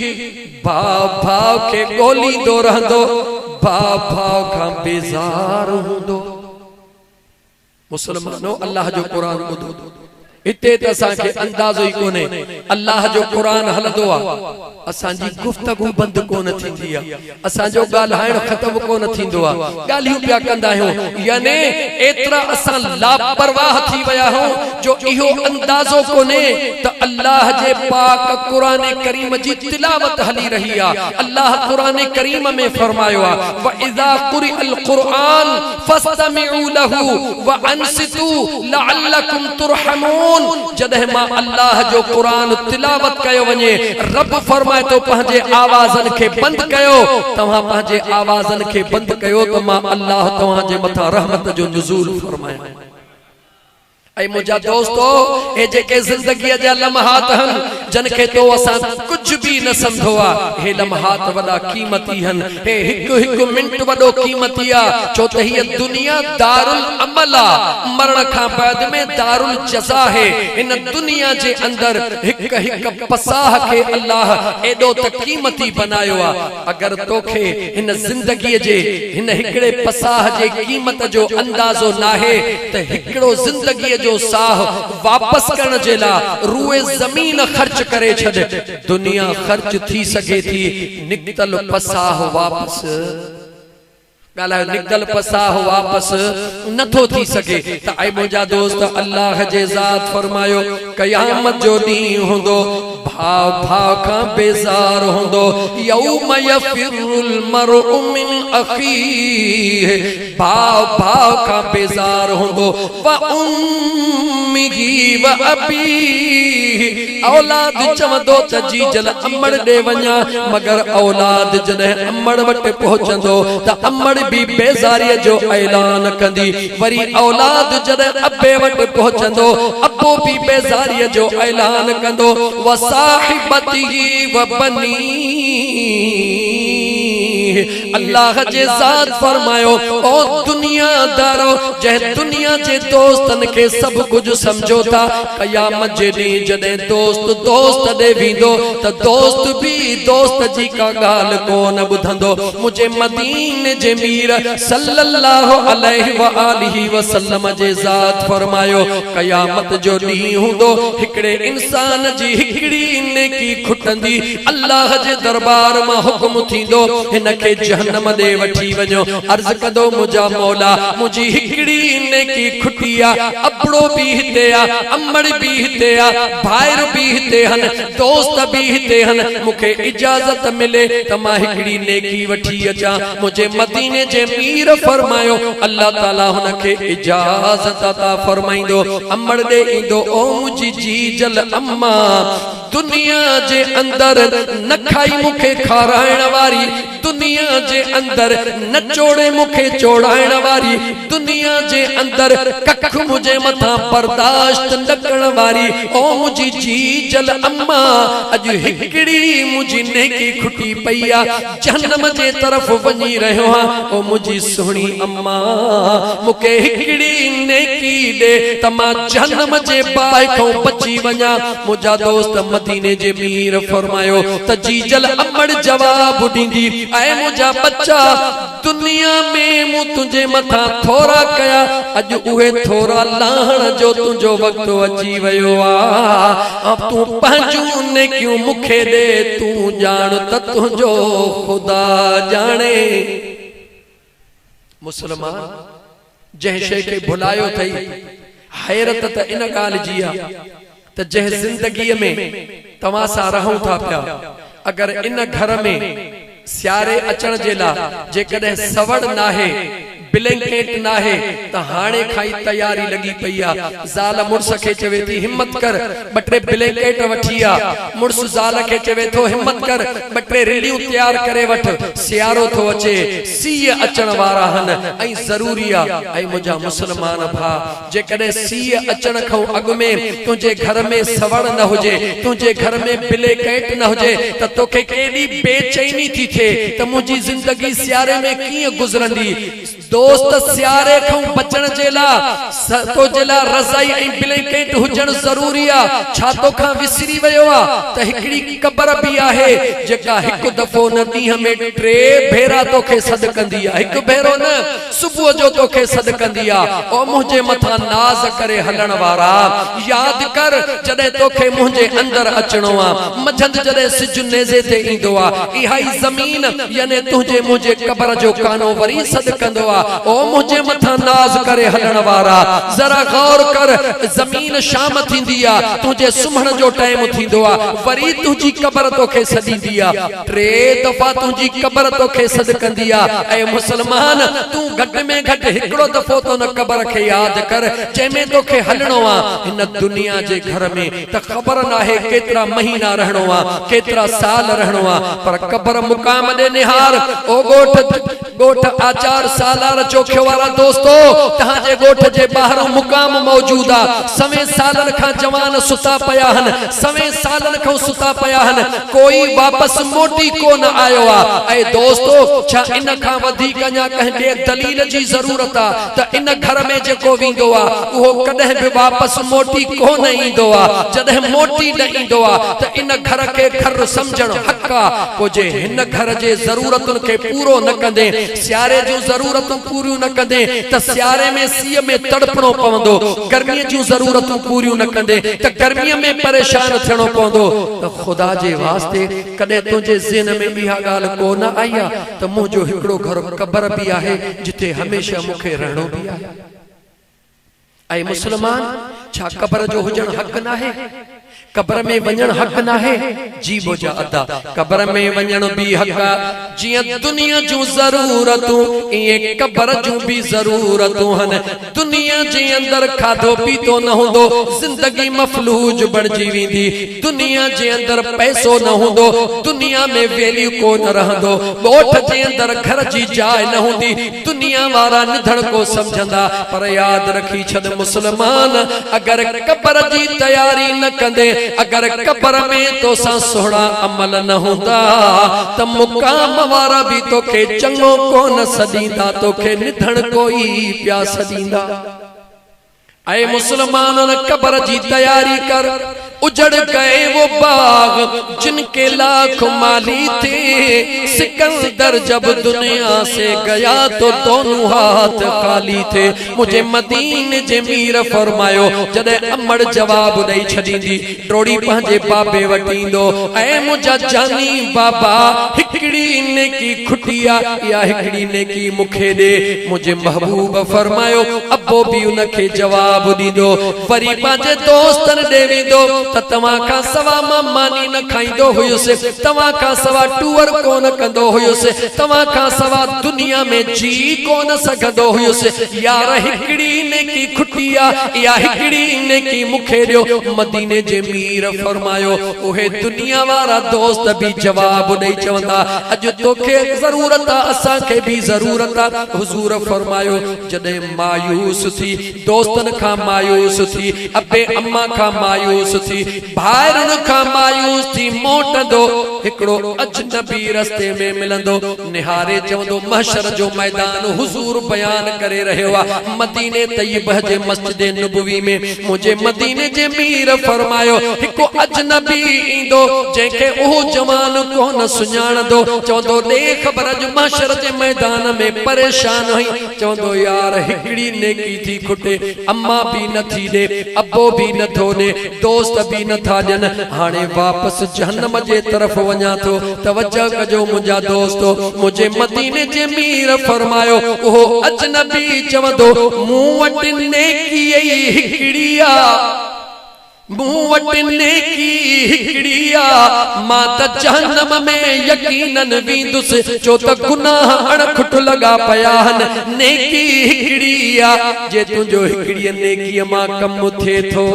भाउ भाउ खे ॻोल्हींदो रहंदो भाउ भाउ खां बेज़ार हूंदो मुसलमानो अल्लाह जो कुरान ॿुधो इते त असांखे अंदाज़ो ई कोन्हे अल्लाह जो कुरान हलंदो आहे असांजी गुफ्तगू बंदि कोन थींदी आहे असांजो ॻाल्हाइण ख़तम कोन थींदो आहे ॻाल्हियूं पिया कंदा आहियूं यानी एतिरा असां लापरवाह थी विया आहियूं जो इहो अंदाज़ो कोन्हे त अल्लाह जे पाक कुरान करीम जी तिलावत हली रही आहे अल्लाह कुरान करीम में फरमायो आहे व इज़ा क़ुरिअल क़ुरआन फस्तमिउ लहू व अनसितू लअल्लकुम तुरहमून जॾहिं मां अल्लाह जो कुरान तिलावत कयो वञे रब फरमाए तो पंहिंजे आवाज़न खे बंद कयो तव्हां पंहिंजे आवाज़न खे बंद कयो त मां अल्लाह तव्हां जे मथां रहमत जो नुज़ूल फरमाए ऐ मुझा दोस्तो ए जेके जिंदगी जा लम्हात हन जन के तो असां कुछ भी न समझो आ हे लम्हात वडा कीमती हन हे हिक हिक मिनट वडो कीमती आ छो त ही दुनिया दारुल अमल आ मरण का बाद में दारुल जज़ा है इन दुनिया जे अंदर हिक हिक पसाह के अल्लाह एडो त कीमती बनायो आ अगर तोखे इन जिंदगी जे इन हिकड़े पसाह जे कीमत जो अंदाजो नाहे त हिकड़ो जिंदगी जो साह वापस करण जे ला रूए जमीन खर्च करे छॾ दुनिया खर्च थी सके थी निकतल पसाह वापस ॻाल्हायो निकतल पसाह वापस नथो थी सके त ऐ मुंहिंजा दोस्त अल्लाह जे ज़ात फरमायो क़यामत जो ॾींहुं हूंदो भाउ भाउ खां बेज़ार हूंदो यौम यफिरुल मरउ मिन अखीहि भाउ भाउ खां बेज़ार हूंदो व उम्मिहि व अबीहि औलाद चवंदो त जी जल अमड़ ॾे वञा मगर औलाद जॾहिं अमड़ वटि पहुचंदो त अमड़ भी बेज़ारी जो ऐलान कंदी वरी औलाद जॾहिं अबे वटि पहुचंदो अबो भी बेज़ारी जो ऐलान कंदो व साहिबतिही व बनी अल्लाह जे ज़ात फरमायो ओ दुनियादारो जह दुनिया जे दोस्तन के सब कुछ समझो था क़यामत जे ॾींहुं जॾहिं दोस्त दोस्त ॾे वेंदो त दोस्त भी दोस्त जी का गाल कोन ॿुधंदो। मुझे मदीने जे मीर सल्लल्लाहु अलैहि व आलिहि वसल्लम जे ज़ात फरमायो क़यामत जो ॾींहुं हूंदो हिकड़े इंसान जी हिकड़ी नेकी खुटंदी अल्लाह जे दरबार मां हुक्म थींदो हिन के जहन्नम दे वठी वञो। अर्ज़ कंदो मुंहिंजा मौला मुंहिंजी हिकड़ी नेकी खुटी आ अबड़ो भी हिते आ अमड़ भी हिते आ भाइर भी हिते हन दोस्त भी हिते हन मूंखे इजाजत मिले त मां हिकड़ी नेकी वठी अचां। मुझे मदीने जे मीर फरमायो अल्लाह ताला हुन के इजाजत अता फरमाइंदो अमड़ दे इंदो ओ मुंहिंजी जी जल अम्मा दुनिया जे अंदर न खाई मूंखे खाराइण वारी दुनिया जे अंदर न चोड़े मूंखे चोड़ाइण वारी दुनिया जे अंदर कख मुझे मथा बर्दाश्त न करण वारी ओ मुझी जी जल अम्मा अज हिकड़ी मुझी नेकी खुटी पई आ जहन्नम जे तरफ वञी रहियो हां ओ मुझी सुहणी अम्मा मूंखे हिकड़ी नेकी दे त मां जहन्नम जे बाहि खां बची वञा। मुंहिंजा दोस्त मदीने जे मीर फरमायो त जी जल अमड़ जवाब ॾींदी ऐ मुंहिंजा बच्चा दुनिया में मूं तुंहिंजे मथां थोरा कया अज उहे थोरा लाहण जो तुंहिंजो वक्त अची वियो आ तूं पंहिंजूं नेकियूं मूंखे ॾे तूं ॼाण त तुंहिंजो ख़ुदा ॼाणे। मुसलमान जंहिं शइ खे भुलायो अथई हैरत त इन ॻाल्हि जी आहे त जंहिं ज़िंदगीअ में तव्हां सां रहूं था पिया अगर इन घर में सियारे अचण जे लाइ जेकॾहिं सवड़ नाहे ब्लैंकेट नाहे त हाणे खाई तैयारी लगी पई आ। ज़ाल मुर्स के चवे थी हिम्मत कर बटे ब्लैंकेट वठी आ मुर्स ज़ाल के चवे थो हिम्मत कर बटे रिलियूं तैयार करे वठ सियारो थो अचे सीअ अचण वारा हन ऐं ज़रूरी आ। ऐं मुंहिंजा मुस्लमान भा जेकॾहिं सीअ अचण खां अॻु में तुंहिंजे घर में सवड़ न हुजे तुंहिंजे घर में ब्लैंकेट न हुजे त तोखे केॾी बेचैनी थी थिए त मुंहिंजी ज़िंदगी सियारे में कीअं गुज़रंदी। दोस्त सियारे खां बचण जे लाइ तो जे लाइ रज़ाई ऐं ब्लैंकेट हुजण ज़रूरी आ। छा तोखां विसरी वियो आ त हिकड़ी क़बर भी आहे जेका हिकु दफ़ो न ॾींहं में 3 भेरा तोखे सॾ कंदी आ हिकु भेरो न सुबुह जो तोखे सॾ कंदी आ ओ मुंहिंजे मथां नाज़ करे हलण वारा याद कर जॾहिं तोखे मुंहिंजे अंदर अचणो आ मंझंदि जॾहिं सिज नेज़े ते ईंदो आ इहा ई ज़मीन याने तुंहिंजे मुंहिंजे क़बर जो कानो वरी सॾ कंदो आ ओ मुझे मथा नाज करे हलण वारा जरा गौर कर जमीन शाम थींदी आ तुझे सुम्हण जो टाइम थींदो आ वरी तुझी कब्र तोखे सॾींदी आ 3 दफ़ा तुझी कब्र तोखे सॾ कंदी आ। ऐ मुसलमान तू घट में घट हिकड़ो दफ़ो तो न कब्र के याद कर जंहिंमें तोखे हलणो आ हिन दुनिया जे घर में त ख़बर नाहे केतिरा महीना रहणो आ केतिरा साल रहणो आ पर कब्र मुकाम दे निहार ओ गोठ आचार सालार चोखे वारा दोस्तो तहां जे गोठ जे बाहर मुकाम मौजूद आ सवे सालन खां जवान सुता पया हन सवे सालन खां सुता पया हन कोई वापस मोटी कोन आयो आ। ऐ दोस्तो छा इन खां वधीक अञा कंहिं दलील जी ज़रूरत आ त इन घर में जेको वेंदो आ उहो कॾहिं बि वापस मोटी कोन ईंदो आ। जॾहिं मोटी न ईंदो आ त इन घर के घर समझण हक़ आ को जे हिन घर जे ज़रूरतुनि खे पूरो न कंदे सियारे जूं ज़रूरतूं पूरियूं न कंदे त सियारे में सीअ में तड़पणो पवंदो गर्मीअ जूं ज़रूरतूं पूरियूं न कंदे त गर्मीअ में परेशान थियणो पवंदो। त ख़ुदा जे वास्ते कॾहिं तुंहिंजे ज़हन में इहा ॻाल्हि कोन आई आ त मुंहिंजो हिकिड़ो घर क़बर भी आहे जिथे हमेशा मूंखे रहणो भी आहे। ऐं मुसलमान छा क़बर जो हुजण हक़ नाहे कब्र में वञण हक़ नाहे जी बोजा अदा कब्र में वञण भी हक़ जियां दुनिया जूं ज़रूरतूं इए कब्र जूं भी ज़रूरतूं हन। दुनिया जे अंदर खाधो पीतो न हुंदो जिंदगी मफलूज बणजी वेंदी दुनिया जे अंदर पैसो न हुंदो दुनिया में वैल्यू कोन रहंदो ॻोठ जे अंदर घर जी जाइ न हुंदी दुनिया वारा निधड़ को समझंदा पर याद रखी छद मुसलमान अगर कबर जी तैयारी न कंदे अगर कबर में तो सा सोहणा अमल न होंदा त मुकाम वारा भी तोखे चंगो कोन सदींदा तोखे निधन कोई प्या सदींदा। ऐ मुसलमानन कबर जी तैयारी कर उजड़ गए वो बाग जिनके लाख माली थे। सिकंदर जब दुनिया से गया तो दोनों हाथ खाली थे। मुझे मदीने जे मीर फरमायो जदे अमड़ जवाब दई छदींदी ट्रोड़ी पंहिंजे बाबे वटींदो ऐ मुझा जानी बाबा हिकड़ी ने की खुटिया या हिकड़ी ने की मुखे दे। मुझे महबूब फरमायो अब्बो भी उनके जवाब दीदो वरी पंहिंजे दोस्तन दे वींदो तवा का सवा मानी न खाइंदो हुयुसे तवा का सवा टूअर कोन कंदो हुयुसे तवा का सवा दुनिया में जी कोन सघंदो हुयुसे। यार हिकड़ी ने की खुटिया या हिकड़ी ने की मुखे दियो। मदीने जे मीर फरमायो ओहे दुनिया वारा दोस्त भी जवाब नहीं चवंदा अज तोखे जरूरत असा के भी जरूरत। हुजूर फरमायो जदे मायूस थी दोस्तन का मायूस थी अबे अम्मा का मायूस थी भाइरन का मायूस थी मोटंदो हिकड़ो अजनबी रस्ते में मिलंदो निहारे चवंदो महशर जो मैदान हुजूर बयान करे रहियो आ मदीने तैयब जे मस्जिद नबवी में। मुझे मदीने जे मीर फरमायो हिको अजनबी इंदो जेके ओ जवान कोन सुञाणदो चवंदो देख ख़बर जो महशर जे मैदान में परेशान हुई चवंदो यार हिकड़ी नेकी थी खुटे अम्मा भी न थी दे अब्बो भी न थो दे दोस्त भी न था ॾियन हाणे वापस जहन्नम जे तरफ वञा थो तवज्जो कजो मुंहिंजा दोस्तो। मुझे मदीने जे मीर फरमायो ओहो अजनबी चवंदो मूं वटि नेकी हिकड़ी आ मूं वटि नेकी हिकड़ी आ मां त जहन्नम में यकीनन वेंदुसि छो त गुनाह अणखुट लगा पया आहिनि। नेकी हिकड़ी आ जे तुंहिंजो हिकड़ी नेकीअ मां कमु थिए थो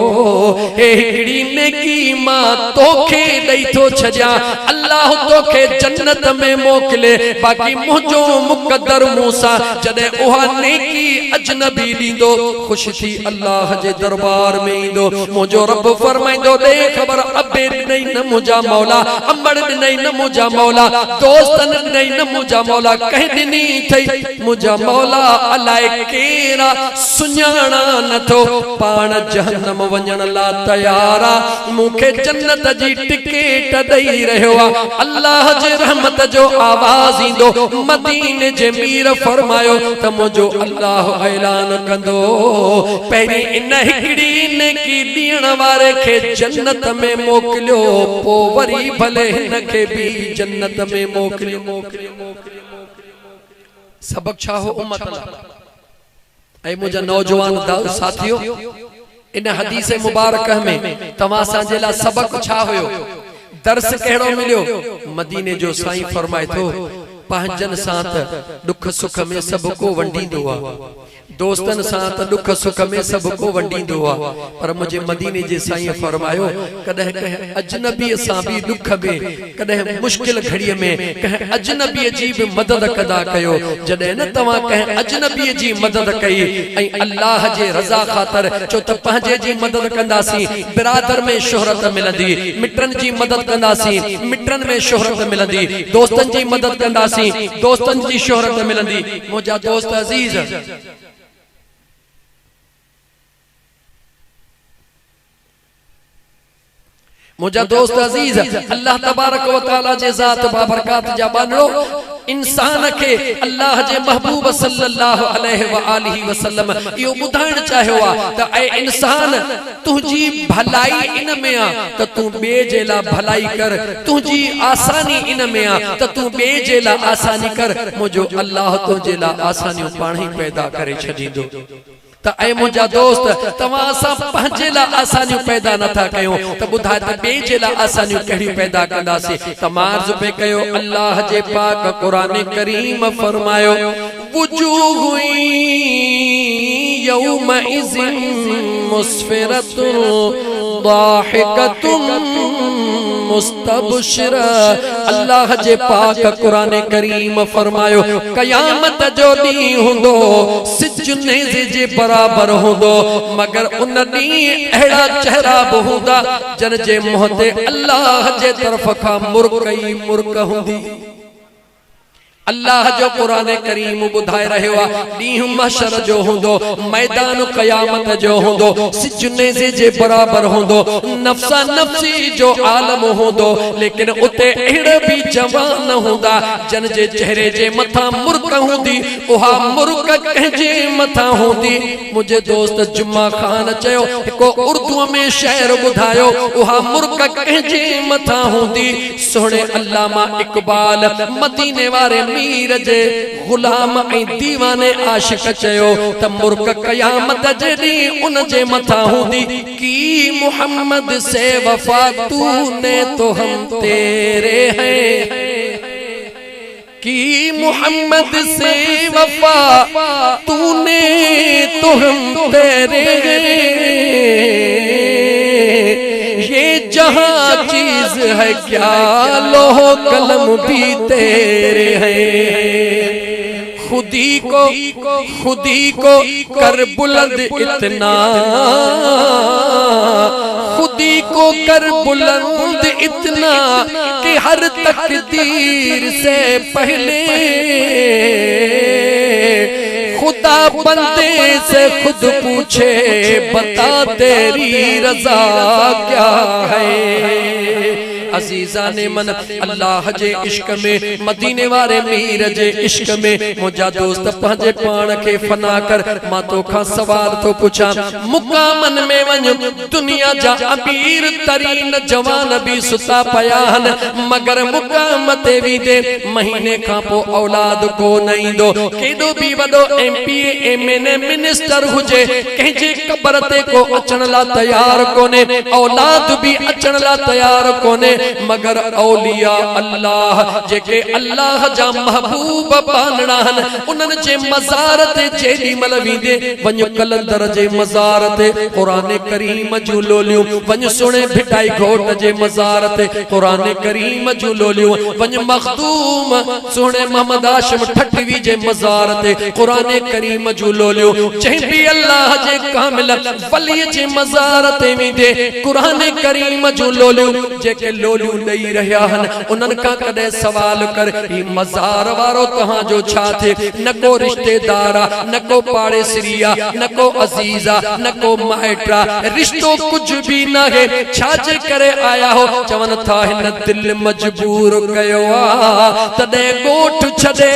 हे हिकड़ी नेकी मां तोखे ॾेई थो छॾियां अल्लाह तोखे जन्नत में मोकिले बाक़ी मुंहिंजो मुक़दर मूं सां जॾहिं उहा नेकी अजनबी ॾींदो ख़ुशि थी अल्लाह जे दरबार में ईंदो। मुंहिंजो रब फरमाइंदो दे ख़बर अबे नहीं न मुझा मौला अम्बड़ नहीं न मुझा मौला दोस्तन नहीं न मुझा मौला कह दिनी थई मुझा मौला अलाए केरा सुञाणा न थो पाण जहन्नम वञण ला तयारा मूंखे जन्नत जी टिकेट ॾेई रहियो आ। अल्लाह जे रहमत जो आवाज़ ईंदो मदीने जे मीर फरमायो त मुंहिंजो अल्लाह ऐलान कंदो पहिरीं इन हिकड़ी नेकी ॾियण वारे के जन्नत में मोकिलियो पो वरी भले हिन के भी जन्नत में मोकिलियो। सबक छा हो उम्मत ला ऐ मुझा नौजवान साथियो इन हदीस मुबारक में तवा सांजे ला सबक छा होयो दर्स केड़ो मिलियो। मदीने जो साईं फरमाए थो पंहिंजन साथ दुख सुख में सबको वंडींदो आ दोस्तन साथ दुख सुख में सबको वंडींदो आ पर मुझे मदीने जे साईं फरमायो कदह कह अजनबी सां भी दुख में कदह मुश्किल घड़ी में कह अजनबी जी भी मदद कदा कयो जदे न तवा कह अजनबी जी मदद कई ऐ अल्लाह जे रजा खातर चो त पंहिंजे जी मदद कंदासी बिरादर में शोहरत मिलंदी मिटन जी मदद कंदासी मिटन में शोहरत मिलंदी दोस्तन जी मदद कंदासी दोस्तन जी शोहरत मिलंदी। मुझा दोस्त अजीज मुझा दोस्त अजीज अल्लाह तबारक व तआला जे जात बाबरकात जा बानो इंसान के अल्लाह जे महबूब सल्लल्लाहु अलैहि व आलिहि वसल्लम यो बुधाइण चाह्यो आ त ए इंसान तुझी भलाई इन में आ त तू बे जेला भलाई कर तुझी आसानी इन में आ त तू बे जेला आसानी कर मुझो अल्लाह तो जेला आसानी पाण ही पैदा करे छदींदो। त ऐ मुझा दोस्त तवा सा पंहिंजे ला आसानी पैदा न था कयो त बुधाए त बे जे ला आसानी कहिड़ी पैदा कंदासी त मार्ज पे कयो अल्लाह जे पाक कुरान करीम फरमायो वुजूह यौम इज़िन मुस्फिरतुन ضاحकतुन मुस्तबशिर। अल्लाह जे पाक कुरान करीम फरमायो कयामत जो ॾींहुं हुंदो सिज नेज़े जे बराबर हुंदो, मगर उन ॾींहुं अहिड़ा चेहरा बि हूंदा जन जे मुंह ते अल्लाह जे तरफ खां मुर्क ई मुर्क हूंदी। अल्लाह जो कुरान करीम बुधाए रहियो आहे ॾींहुं महशर जो हूंदो, मैदान क़यामत जो हूंदो, सिज नेज़े जे बराबर हूंदो, नफ्सा नफ्सी जो आलम हूंदो, लेकिन उते अहिड़ा बि जवान हूंदा जन जे चेहरे जे मथां मुर्क हूंदी, उहा मुर्क कंहिंजे मथां हूंदी। मुंहिंजे दोस्त जुम्मा खान चयो हिकु उर्दू में शेर ॿुधायो, उहा मुर्क कंहिंजे मथां हूंदी। सोहणे अल्लामा इकबाल मदीने वारे मीर जे गुलाम ऐं दीवाने आशिक चयो त मुर्क कयामत जे ॾींहुं उन जे मथां हूंदी। की मोहम्मद से वफा तूने तो हम तेरे हैं, की मोहम्मद से वफा तूने तो हम तेरे हैं, ये जहां चीज है क्या लोह कलम भी तेरे हैं। खुदी को कर बुलंद इतना, खुदी को कर बुलंद इतना कि हर तकदीर से पहले खुदा बंदे से खुद पूछे बता तेरी रजा क्या है। अजीजा ने मन अल्लाह जे इश्क में मदीने वारे मीर जे इश्क में मुझा दोस्त पंहिंजे पान के फना कर। मां तोखां सवाल तो पुछा, मुकामन में वञ दुनिया जा अमीर तरीन जवान भी सुता पया हन, मगर मुकाम ते वीदे महीने खां पोइ औलाद को न ईंदो। केॾो बि वॾो MP MNA मिनिस्टर हुजे, कंहिंजे क़बर ते को अचण लाइ तयार कोने, औलाद भी अचण लाइ तयार कोने, मगर औलिया अल्लाह जेके अल्लाह जा महबूब पालणा हन उन्हनि जे मज़ार ते जेॾी महिल वींदे वञ कलंदर जे मज़ार ते क़ुरान करीम जूं लोलियूं, वञ सुणे भिटाई घोट जे मज़ार ते क़ुरान करीम जूं लोलियूं, वञ मखदूम सुणे मोहम्मद हाशिम ठठवी जे मज़ार ते क़ुरान करीम जूं लोलियूं, जंहिं बि अल्लाह जे कामिल वली जे मज़ार ते वींदे क़ुरान करीम जूं लोलियूं जेके लोलियूं ॾेई रहिया हन उन्हनि खां कॾहिं सवाल कर ही मज़ार वारो तव्हां जो छा थे, न को रिश्तेदार आ, न को पाड़ेसरी आ, न को अजीज आ, न को माइट आ, रिश्तो कुछ भी न है, छाजे करे आया हो। चवन था हिन दिल मजबूर कयो आ तॾहिं गोठ छॾे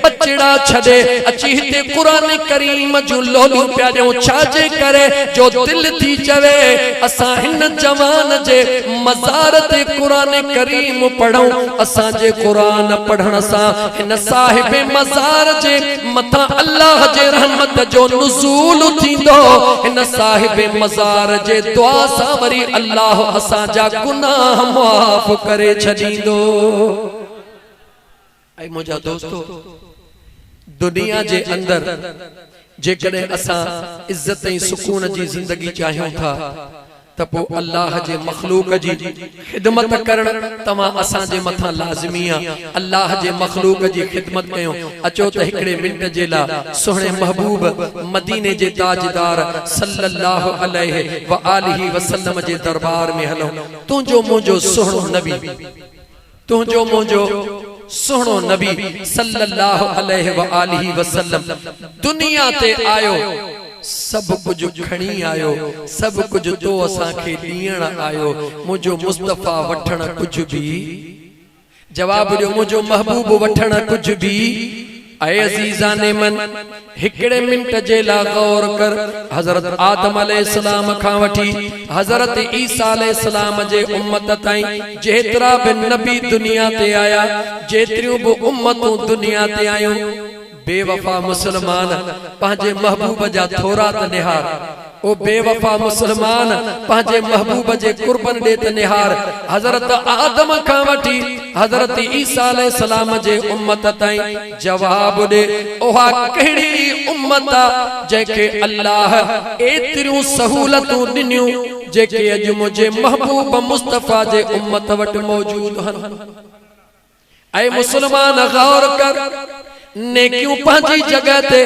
बचड़ा छॾे अची हिते क़ुरान करीम जूं लोलियूं पिया ॾियूं, छाजे करे जो दिल थी चवे असां हिन जवान जे मज़ार ते कुरान करीम पढ़ूं। असां जे कुरान पढ़ण सां हिन साहिब मज़ार जे मथां अल्लाह जे रहमत जो नुज़ूल थींदो, हिन साहिब मज़ार जे दुआ सां वरी अल्लाह असां जा गुनाह माफ़ करे छॾींदो। ऐं मुंहिंजा दोस्तो दुनिया जे अंदर जेकॾहिं असां इज्जत ऐं सुकून जी ज़िंदगी चाहियूं था त पोइ अल्लाह जे मखलूक जी खिदमत करण तव्हां असां जे मथां लाज़मी आहे। अल्लाह जे मखलूक जी खिदमत कयूं। अचो त हिकिड़े मिंट जे लाइ सुहिणे महबूब मदीने जे ताजदार सल्लल्लाहु अलैहि व आलिहि वसल्लम जे दरबार में हलूं। तुंहिंजो मुंहिंजो सुहिणो नबी, तुंहिंजो मुंहिंजो सुहिणो नबी सल्लल्लाहु अलैहि व आलिहि वसल्लम दुनिया ते आयो, सब कुछ खणी आयो, सब कुछ तो असां खे ॾियण आयो, मुंहिंजो मुस्तफ़ा वठण कुछ भी, जवाब ॾियो मुंहिंजो महबूब वठण कुछ भी। ऐ अज़ीज़ा ने मन हिकिड़े मिंट जे लाइ गौर कर, हज़रत आदम अलैहिस्सलाम खां वठी हज़रत ईसा अलैहिस्सलाम जे उम्मत ताईं जेतिरा बि नबी दुनिया ते आया, जेतिरियूं बि उम्मतूं दुनिया ते आयूं, बेवफा मुसलमान पंहिंजे महबूब जा थोरा त निहार ओ बेवफा मुसलमान पंहिंजे महबूब जे कुर्बन दे त निहार हजरत आदम खां वठी हजरत ईसा अलैहि सलाम जे उम्मत ताईं जवाब दे ओहा कहिड़ी उम्मत जेके अल्लाह एतिरियूं सहूलतूं ॾिनियूं जेके अॼु मुझे महबूब मुस्तफा जे उम्मत वटि मौजूद हन। ऐ मुसलमान गौर कर नेकियूं पंहिंजी जगह ते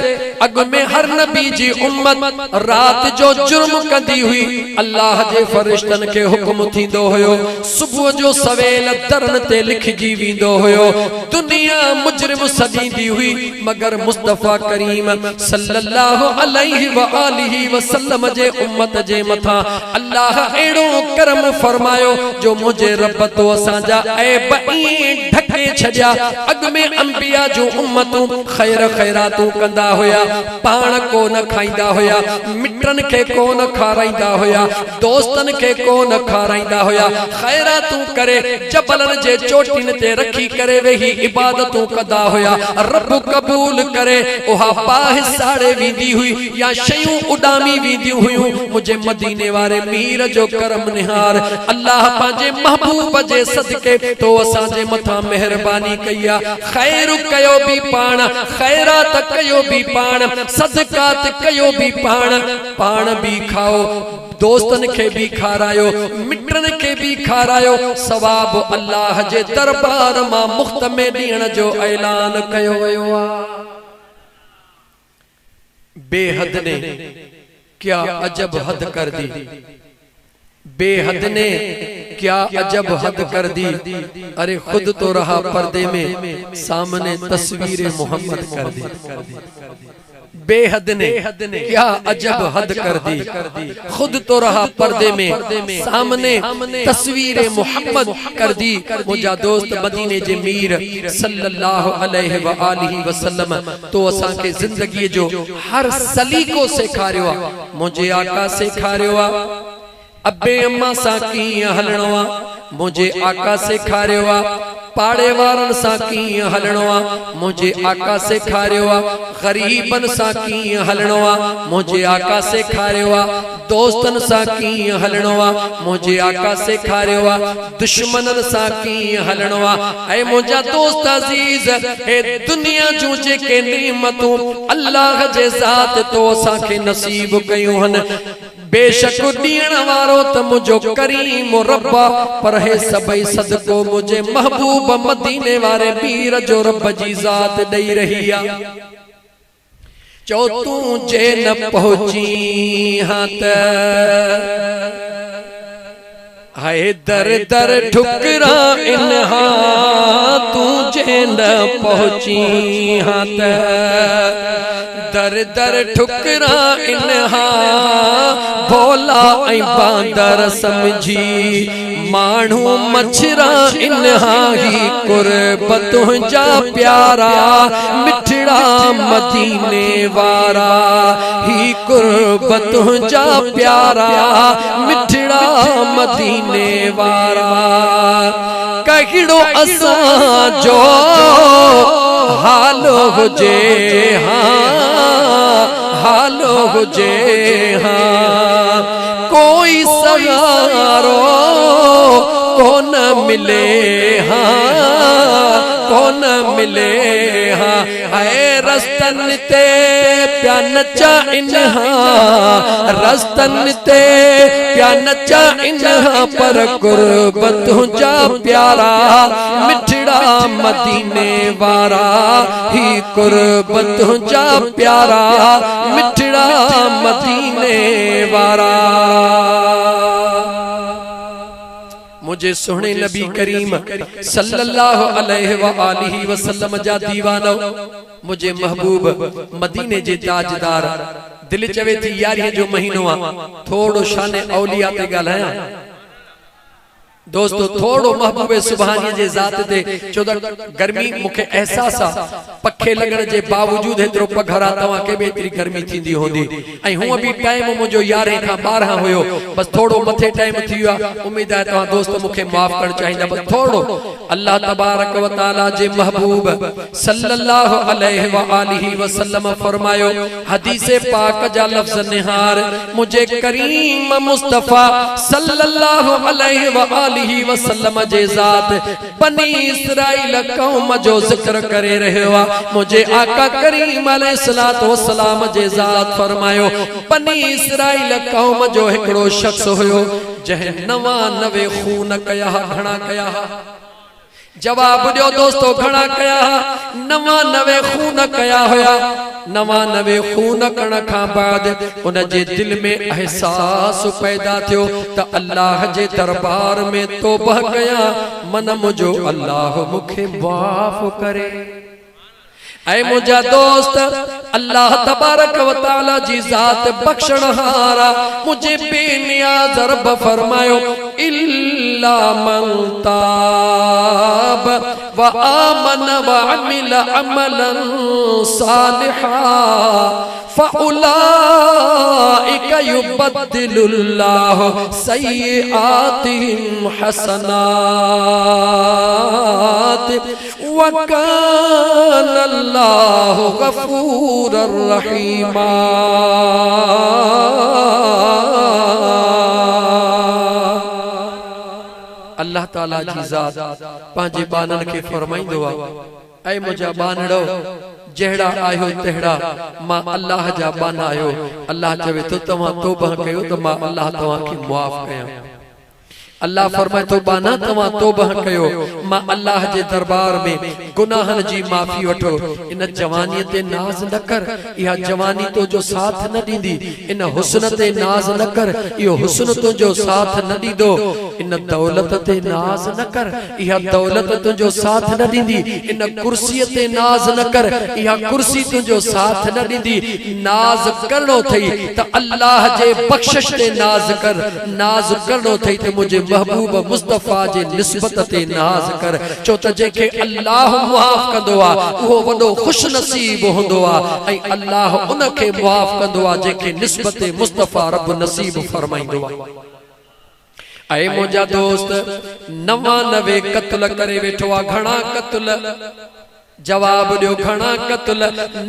अग में हर नबी जी उम्मत रात जो जुर्म कंदी हुई अल्लाह जे फरिश्तन के हुक्म थींदो हुयो सुबह जो सवेल दरन ते लिखजी वींदो हुयो दुनिया मुजरिम सदींदी हुई मगर मुस्तफा करीम सल्लल्लाहु अलैहि व आलिहि वसल्लम जे उम्मत जे मथा अल्लाह एड़ो करम फरमायो जो मुझे रब तो असांजा ऐब ढके छडिया अग में अंबिया जो उम्मत खैर खैरातूं कंदा हुया पाण को न खाईंदा हुया मिटन के को न खाराईंदा हुया दोस्तन के को न खाराईंदा हुया खैरातूं करे जबलन जे चोटिन ते रखी करे वेही इबादतूं कंदा हुया रब कबूल करे ओहा बाह साड़े वींदी हुई या शयूं उडामी वींदियूं हुयूं मुझे मदीने वारे मीर जो करम निहार अल्लाह पांजे महबूब जे सदके तो असां जे मथा मेहरबानी कईया खैर कयो भी खैरात कयो भी पाण सदकात कयो भी पाण भी खाओ दोस्तन के भी खारायो मिटन के भी खारायो सवाब अल्लाह जे दरबार मां मुफ्त में ॾियण जो ऐलान कयो वयो आहे। बेहद ने क्या अजब हद कर दी बेहद ने क्या अजब हद कर दी अरे खुद तो रहा पर्दे में सामने तस्वीर मोहम्मद कर दी। बेहद ने क्या अजब हद कर दी खुद तो रहा पर्दे में सामने तस्वीर मोहम्मद कर दी। मुझा दोस्त मदीने जे मीर सल्लल्लाहु अलैहि व आलिहि वसल्लम तो असां के जिंदगी जो हर सलीको सेखारियो आ मुझे आका सेखारियो आ अब्बे अम्मा सा कीअं हलणो आ मुझे आका सेखारियो आ पाड़े वारन सा कीअं हलणो आ मुझे आका सेखारियो आ गरीबन सा कीअं हलणो आ मुझे आका सेखारियो आ दोस्तन सा कीअं हलणो आ मुझे आका सेखारियो आ दुश्मनन सा कीअं हलणो आ। ऐ मुझा दोस्त अजीज हे दुनिया जूं जेके नेमतूं अल्लाह जे ज़ात तो असां खे नसीब कयूं हन बेशक ॾियण वारो त मुझो करीम रब्बा पर हे सभई सदको मुझे महबूब मदीने वारे पीर जो रब जी ज़ात ॾेई रही आ। चो तू जे न पहुंची हां त हाय दर दर ठुकरा इन्हा तू जे न पहुंची हां त दर दर ठुकरा इन्हा भोला ऐं बांदर समझी माण्हू मछरा इन्हा ही कुर्बत तुंहिंजा प्यारा मिठड़ा मदीने वारा ही कुर्बत तुंहिंजा प्यारा मिठड़ा मदीने वारा कहिड़ो असां जो हालो हुजे हालो हुजे कोई सहारो कौन मिले कौन मिले है रस्तन ते प्या नचा इन्हा रस्तन ते प्या नचा इन्हा पर कुर्बत तुंहिंजा प्यारा मिठड़ा मदीने वारा ही कुर्बत तुंहिंजा प्यारा मिठड़ा मदीने वारा। मुझे सोहने नबी करीम सल्लल्लाहु अलैहि व आलिहि वसल्लम जा दीवानो मुझे महबूब मदीने जे ताजदार दिल चवे थी यार ये जो महीनो आ थोड़ो शान औलिया ते गालाया दोस्तों थोड़ो महबूबे सुभानी जे ज़ात ते छो त गर्मी मूंखे एहसास आ पखे लगण जे बावजूद हेतिरो पघरा तव्हां खे बि एतिरी गर्मी थींदी हूंदी ऐं हूअं बि टाइम मुंहिंजो 11 खां 12 हुयो बस थोड़ो मथे टाइम थी वियो आहे उम्मीद आहे तव्हां दोस्त मूंखे माफ़ करणु चाहींदा बस थोड़ो अल्लाह तबारक व तआला जे महबूब सल्लल्लाहु अलैहि व आलिहि वसल्लम फरमायो हदीस पाक जा लफ्ज़ निहार मुझे करीम मुस्तफा सल्लल्लाहु अलैहि व आलिहि वसल्लम जे ज़ात बनी इस्राइल कौम जो जिक्र करे रहियो आहे मुझे आका करीम अलैहिस्सलातु वस्सलाम जे ज़ात फरमायो बनी इस्राइल कौम जो हिकड़ो शख्स हुयो जंहिं 99 खून कया घणा कया जवाब दियो दोस्तों घणा कया 99 खून कया हुया 99 खून करण खां बाद उन जे दिल में एहसास पैदा थियो त अल्लाह जे दरबार में तौबा कया मन मुझो अल्लाह मुखे माफ करे ऐ मुझा दोस्त अल्लाह तबारक व तआला जी ज़ात बख्शणहारा मुझे बेनियाज़ रब फरमायो इल्ला मन ताब व आमन व अमिल अमलन सालिहा फउलाइक युबद्दिलुल्लाहु सय्यिआतिहिम हसनात व काना अल्लाहु गफूरर रहीमा अल्लाह ताला जी ज़ात पंहिंजे बानन खे फरमाईंदो आहे ऐ मुंहिंजा बानड़ो जहिड़ा आयो तहिड़ा मां अल्लाह जा बान आयो अल्लाह चवे तो तव्हां तौबा कयो त मां अल्लाह तव्हां खे मुआफ़ कयां अल्लाह फरमाए तो बाना तव्हां तौबा कयो मां अल्लाह जे दरबार में गुनाहन जी माफ़ी वठो इन जवानी ते नाज़ न कर इहा जवानी तो जो साथ न दींदी इन हुस्न ते नाज़ न कर इहो हुस्न तो जो साथ न दीदो इन दौलत ते नाज़ न कर इहा दौलत तो जो साथ न दींदी इन कुर्सी ते नाज़ न कर इहा कुर्सी तो जो साथ न दींदी नाज़ करणो थई त अल्लाह जे बख्शिश ते नाज़ कर नाज़ करणो थई त मुझे महबूब मुस्तफा जे निस्बत ते नाज़ कर छो त जेके अल्लाह मुआफ़ कंदो आ उहो वॾो खुश नसीब हूंदो आ ऐं अल्लाह उन खे मुआफ़ कंदो आ जेके निस्बत मुस्तफा रब नसीब फरमाईंदो आ ऐ मुंहिंजा दोस्त 99 क़त्ल करे वेठो आ घणा क़त्ल जवाब दियो घणा क़त्ल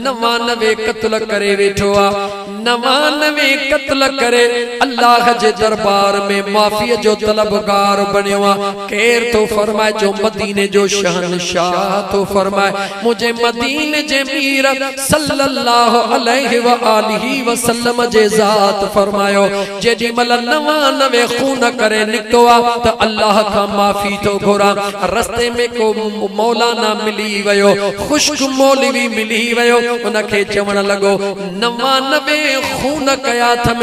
99 क़त्ल करे वेठो आ 99 क़त्ल करे अल्लाह जे दरबार में माफ़ी जो तलबगार बनियो आ केर तो फरमाए जो मदीने जो शहंशाह तो फरमाए मुझे मदीने जे मीर सल्लल्लाहु अलैहि व आलिहि वसल्लम जे ज़ात फरमायो जेडी मल 99 खून करे निकतो आ त अल्लाह का माफ़ी तो घुरा रस्ते में को मौलाना मिली वयो खुश्क मौलवी मिली वयो उनके चवण लगो 99 खून कया थम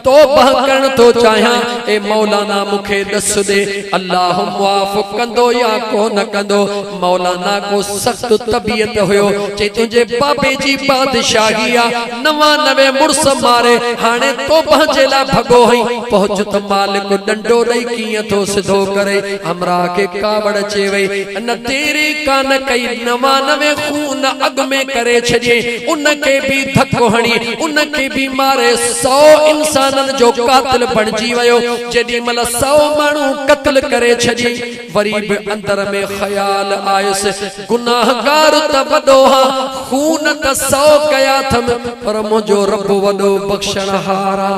तौबा करण तो चाहा ए मौलाना मुखे दस दे अल्लाह मुआफ़ कंदो या को न कंदो मौलाना को सख्त तबीयत हुयो जे तुझे बाबे जी बादशाही आ 99 मुर्स मारे हाने तौबा जे ला भगो हई पहुंच त मालिक डंडो रही किया तो सिधो करे हमरा के कावड़ चे वई न तेरी कान कई 99 खून अग में करे छजे उनके भी धक्को हणी उनके भी मारे 100 इंसानन जो कातिल बनजी वयो जेडी मल 100 मानू कत्ल करे छजी वरीब अंदर में ख्याल आयस गुनाहगार त वडो हा खून त 100 कया थम पर मुजो रब वडो बख्शणहारा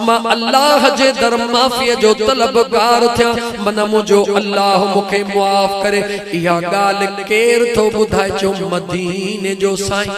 मां अल्लाह जे दर माफी जो तलबगार थिया मन मुजो अल्लाह मुखे मुआफ़ करे इहा गाल केर तो बुधाए जो मदीने जो साईं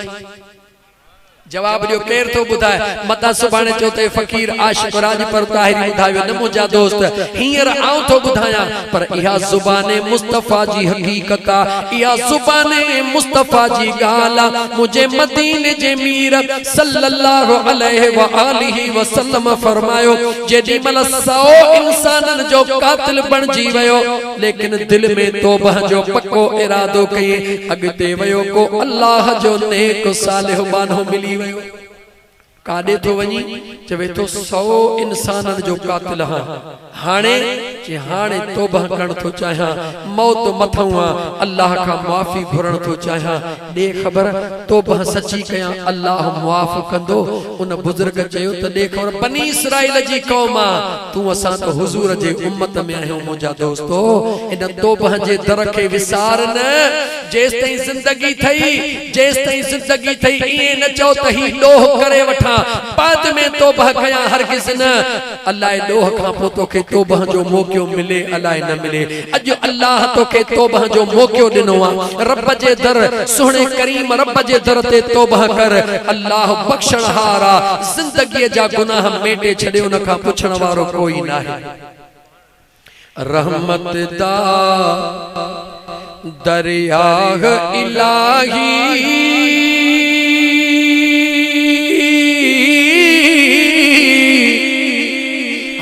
जवाब दियो केर तो बुधाए मता सुभाणे चोते फकीर आशिक राज पर ताहिरी बुधायो न मुजा दोस्त हींअर आऊं तो बुधाया पर इहा जुबाने मुस्तफा जी हकीकत आ इहा जुबाने मुस्तफा जी गाला मुझे मदीने जे मीर सल्लल्लाहु अलैहि व आलिहि वसल्लम फरमायो जेडी मल 100 इंसानन जो कातिल बनजी वयो लेकिन दिल में तौबा जो पक्को इरादो कई अगते वयो को अल्लाह जो नेक सालिह बानो मिली काॾे थो वञी चवे तो 100 इंसानन जो कातिल हां हाणे जे हाणे तौबा करण थो चाहियां मौत मथां अल्लाह का माफ़ी घुरण थो चाहियां दे खबर तौबा सच्ची कया अल्लाह मुआफ़ कंदो उन बुजुर्ग चयो त दे खबर बनी इसराइल जी कौम तू असा तो हुजूर जे उम्मत में आयो मुजा दोस्तो इन तौबा जे दर के विसार न जेस तई जिंदगी थई जेस तई जिंदगी थई ये न चो त ही लोह करे वठा बाद में तौबा कया हरगिज़ न अल्लाह लोह का पो तोखे तौबा जो मौको मिले अल्लाह न मिले अज अल्लाह तोखे तौबा जो मौको दिनो रब जे दर सोहणे करीम रब जे दर ते तौबा कर अल्लाह बख्शण हारा जिंदगी जा गुनाह मेटे छड़े उन का पुछण वारो कोई नाही रहमत दा दरिया इलाही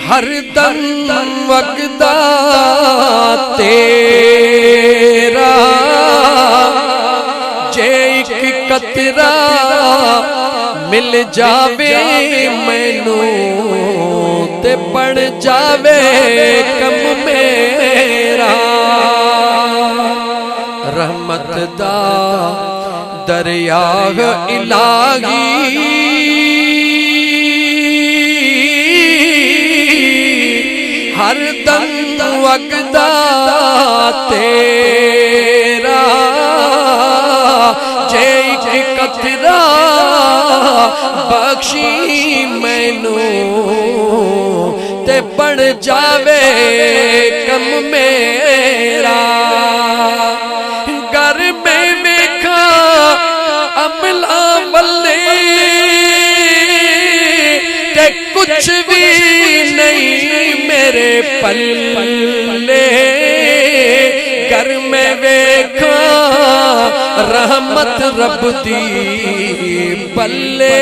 हर दम वगदा तेरा जे एक कतरा मिल जावे मैनू ते पड़ जावे कम मेरा रहमत दा दरिया इलाही हर दम वगदा तेरा जे कतरा बख्शी मैनू ते बढ़ जावे कम मेरा घर में देखा अमला वल्ले ते कुछ भी नहीं मेरे पल्ले घर में देखा रहमत रब दी बल्ले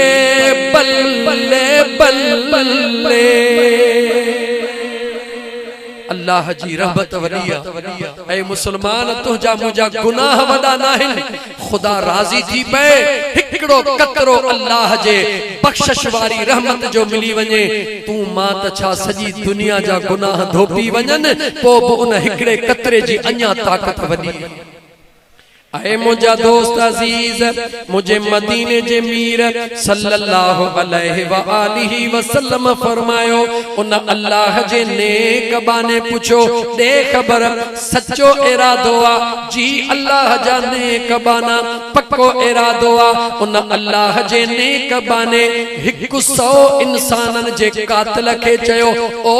बल्ले बल्ले अल्लाह जी रहमत वलिया ऐ मुसलमान तुझा मुझा गुनाह वदा नाहिन खुदा राजी थी पे हिकड़ो कतरो अल्लाह जे बख्शिश वारी रहमत जो मिली वने तू मां त छा सजी दुनिया जा गुनाह धोपी वजन पो उन हिकड़े कतरे जी अन्या ताकत वदी आए मुझा दोस्त अजीज मुझे मदीने जे मीर सल्लल्लाहु अलैहि व आलिहि वसल्लम फरमायो उन अल्लाह जे नेक बाने पूछो दे खबर सच्चो इरादो आ जी अल्लाह जा नेक बाना पक्को इरादो आ उन अल्लाह जे नेक बाने 100 इंसानन जे कातिल के चयो ओ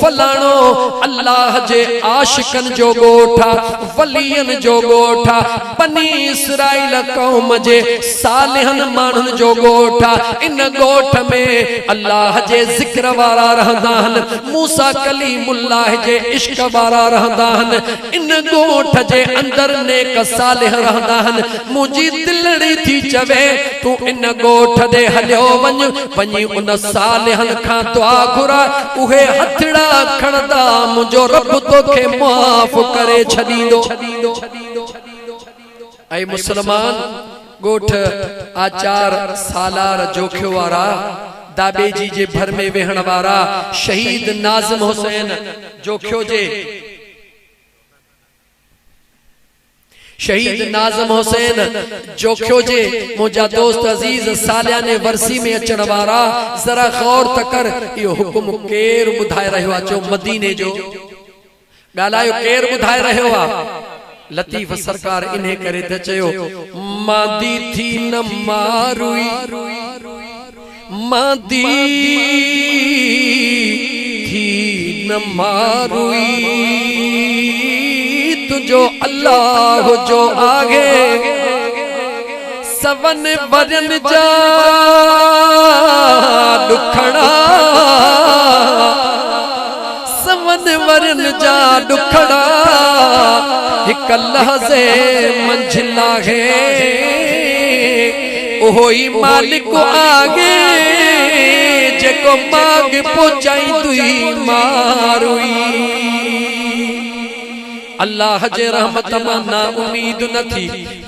फलाणो अल्लाह जे आशिकन जो गोठा वलियन जो गोठा बनी इसराइल कौम जे सालिहन मानन जो गोठा इन गोठ में अल्लाह जे जिक्र वारा रहंदा हन मूसा कलीमुल्लाह जे इश्क वारा रहंदा हन इन गोठ जे अंदर नेक सालिह रहंदा हन मुजी दिलड़ी थी चवे तू इन गोठ दे हलियो वनी उन सालिहन खां दुआ घुरा उहे हथड़ा खणदा मुजो रब तोखे माफ करे छदींदो ऐ मुसलमान गोठ आचार सालार जोखियो वारा दाबे जी जे भर में वेहण वारा शहीद नाज़िम हुसैन जोखियो जे शहीद नाज़िम हुसैन जोखियो जे मुझा दोस्त अजीज सालियाने वर्सी में अचण वारा जरा गौर तकर यो हुकुम केर बुधाए रहियो आ जो मदीने जो गालायो केर बुधाए रहियो आ लतीफ सरकार इन्हें करे त चयो मादी थी न मारुई मादी थी न मारुई तुझो अल्लाह जो आगे सवन वरन जा दुखड़ा सवन वरन जा दुखड़ा एक लहज़े मंजिला है ओही मालिक आगे जेको मांग पहुंचाई तुई मारुई अल्लाह जे रहमत मां ना उम्मीद न थी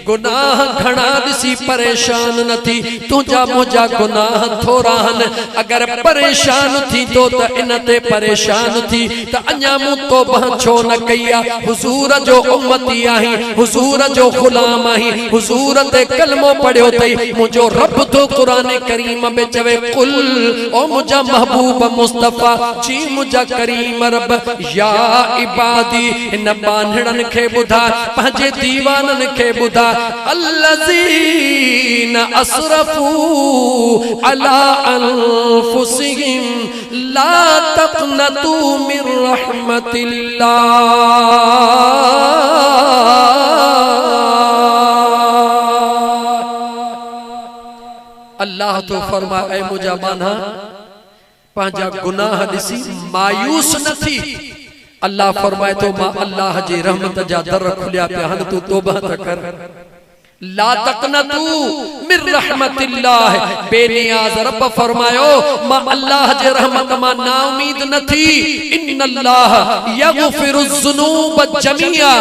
गुनाह घणा दिसी परेशान न थी तुझा मुझा गुनाह थोरा हन अगर परेशान थी तो इन ते परेशान थी त अञा मूं तौबा छो न कया हुजूर जो उम्मती आही हुजूर जो गुलाम आही हुजूर ते कलमो पढ़ियो तई मुझो रब तो कुरान करीम में चवे कुल ओ मुझा महबूब मुस्तफा जी मुझा करीम रब या इबादी इन बांधड़न के बुधा पंजे दीवानन के बुधा अल्लज़ीन असरफू अला अनफुसिहिम ला तक़नतू मिन रहमतिल्लाह अल्लाह तो फरमाए मुझा माना पंहिंजा गुनाह दिसी मायूस न थी अल्लाह फरमाए तो मां अल्लाह जी रहमत जा दर खुलिया पे हन तू तौबा त कर ला तक़नतू मिन रहमतिल्लाह बेनियाज रब फरमायो मां अल्लाह जे रहमत मां ना उम्मीद न थी इन्नल्लाह यगफिरुज़ ज़ुनूब जमीआ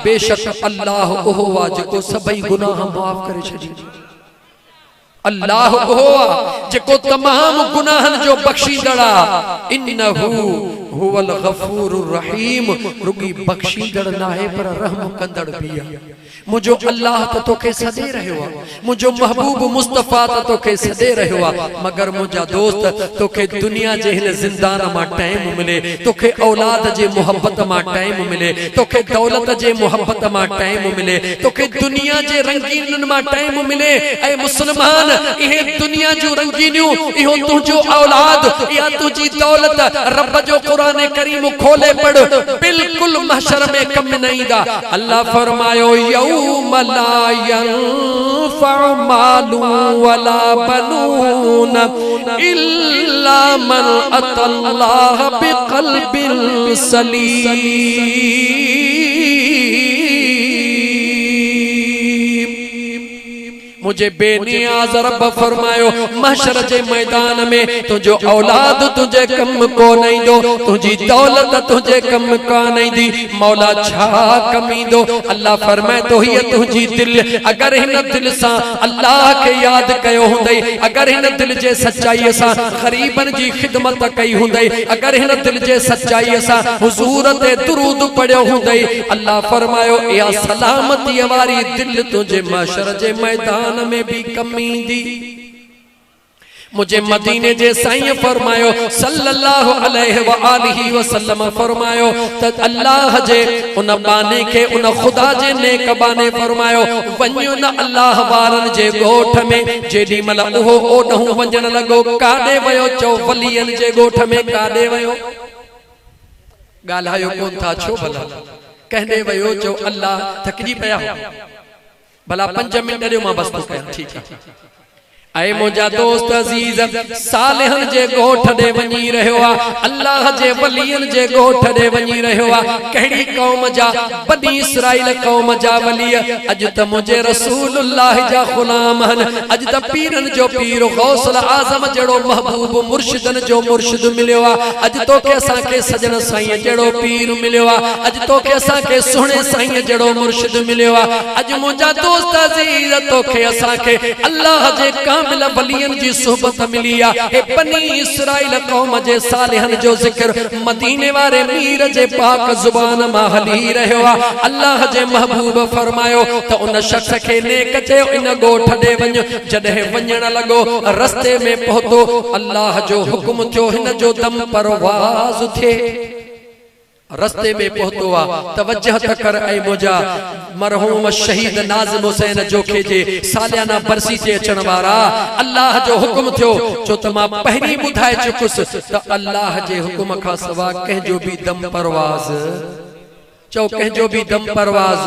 बेशक अल्लाह ओहो वा जेको सभई गुनाह माफ करे छडी अल्लाह ओहो जेको तमाम गुनाहन जो बख्शीदड़ा इन्नहु हुवल गफूरुर रहीम रुगी बख्शीदड़ ना है पर रहम कंदड़ भी है मुझो अल्लाह तो तोखे सदे रहियो मुझो महबूब मुस्तफा तो तोखे सदे रहियो मगर मुझा दोस्त तोखे दुनिया जे हिन जिंदान मा टाइम मिले तोखे औलाद जे मोहब्बत मा टाइम मिले तोखे दौलत जे मोहब्बत मा टाइम मिले तोखे दुनिया जे रंगीनन मा टाइम मिले ए मुसलमान इहे दुनिया जो रंगीनियो इहो तुझो औलाद या तुझी दौलत रब जो कुरान करीम खोले पढ़ बिल्कुल महशर में कम नहीं दा अल्लाह फरमायो यौम ला यंफअ मालु वला बनून इल्ला मन अतल्लाह बिक़ल्बिन सलीम मुझे बेनियाज रब फरमायो महशर जे मैदान में तुझो औलाद तुझे कम को नहीं दो तुझी दौलत तुझे कम का नहीं दी मौला छा कमी दो अल्लाह फरमाए तो ही तुझी दिल अगर हिन दिल सा अल्लाह के याद कयो हुंदई अगर हिन दिल जे सच्चाई सा गरीबन जी खिदमत कई हुंदई अगर हिन दिल जे सच्चाई सा हुजूर ते दुरूद पढ़ियो हुंदई अल्लाह फरमायो या सलामती वारी दिल तुझे महशर जे मैदान में भी कमी दी मुझे मदीने जे साईं फरमायो सल्लल्लाहु अलैहि व आलिहि वसल्लम फरमायो त अल्लाह जे उन बाने के उन खुदा जे नेक बाने फरमायो वन्यो न अल्लाह वारन जे गोठ में जेडी मल ओहो ओडहू वंजन लगो काडे वयो चो वलियन जे गोठ में काडे वयो गालायो कोन था छो भला कहंदे वयो चो अल्लाह थकजी पया भला 5 मिनट ॾियो मां बस तो कयां ठीक है ऐ मुझा दोस्त अजीज सालिहन जे गोठ दे वनी रहियो आ अल्लाह जे वलियन जे गोठ दे वनी रहियो आ कहिड़ी कौम जा बनी इसराइल कौम जा वली अज त मुझे रसूलुल्लाह जा गुलाम हन अज त पीरन जो पीर गौसल आजम जड़ो महबूब मुर्शिदन जो मुर्शिद मिलियो आ अज तो के असा के सजन साईं जड़ो पीर मिलियो आ अज तो के असा के सुणे साईं जड़ो मुर्शिद मिलियो आ अज मुझा दोस्त अजीज तो के असा के अल्लाह जे कामिल वलियन जी सोहबत मिली आ ए बनी इसराइल कौम जे सालिहन जो जिक्र मदीने वाले मीर जे पाक जुबान मा हली रहियो आ अल्लाह जे महबूब फरमायो त उन शख्स के नेक चयो इन गोठ दे वञ जॾहिं वञण लॻो रस्ते में पहुतो अल्लाह जो हुक्म थियो हिन जो दम परवाज़ थे रस्ते में पहुतो आ तवज्जह त कर ऐ मुझा मरहूम शहीद नाज़िम हुसैन जोखे जे सालियाना बरसी ते अचण वारा अल्लाह जो हुक्म थियो जो त मां पहिरीं ॿुधाए चुकुस त अल्लाह जे हुक्म खां सवा कंहिंजो भी दम परवाज़ चो कंहिंजो भी दम परवाज़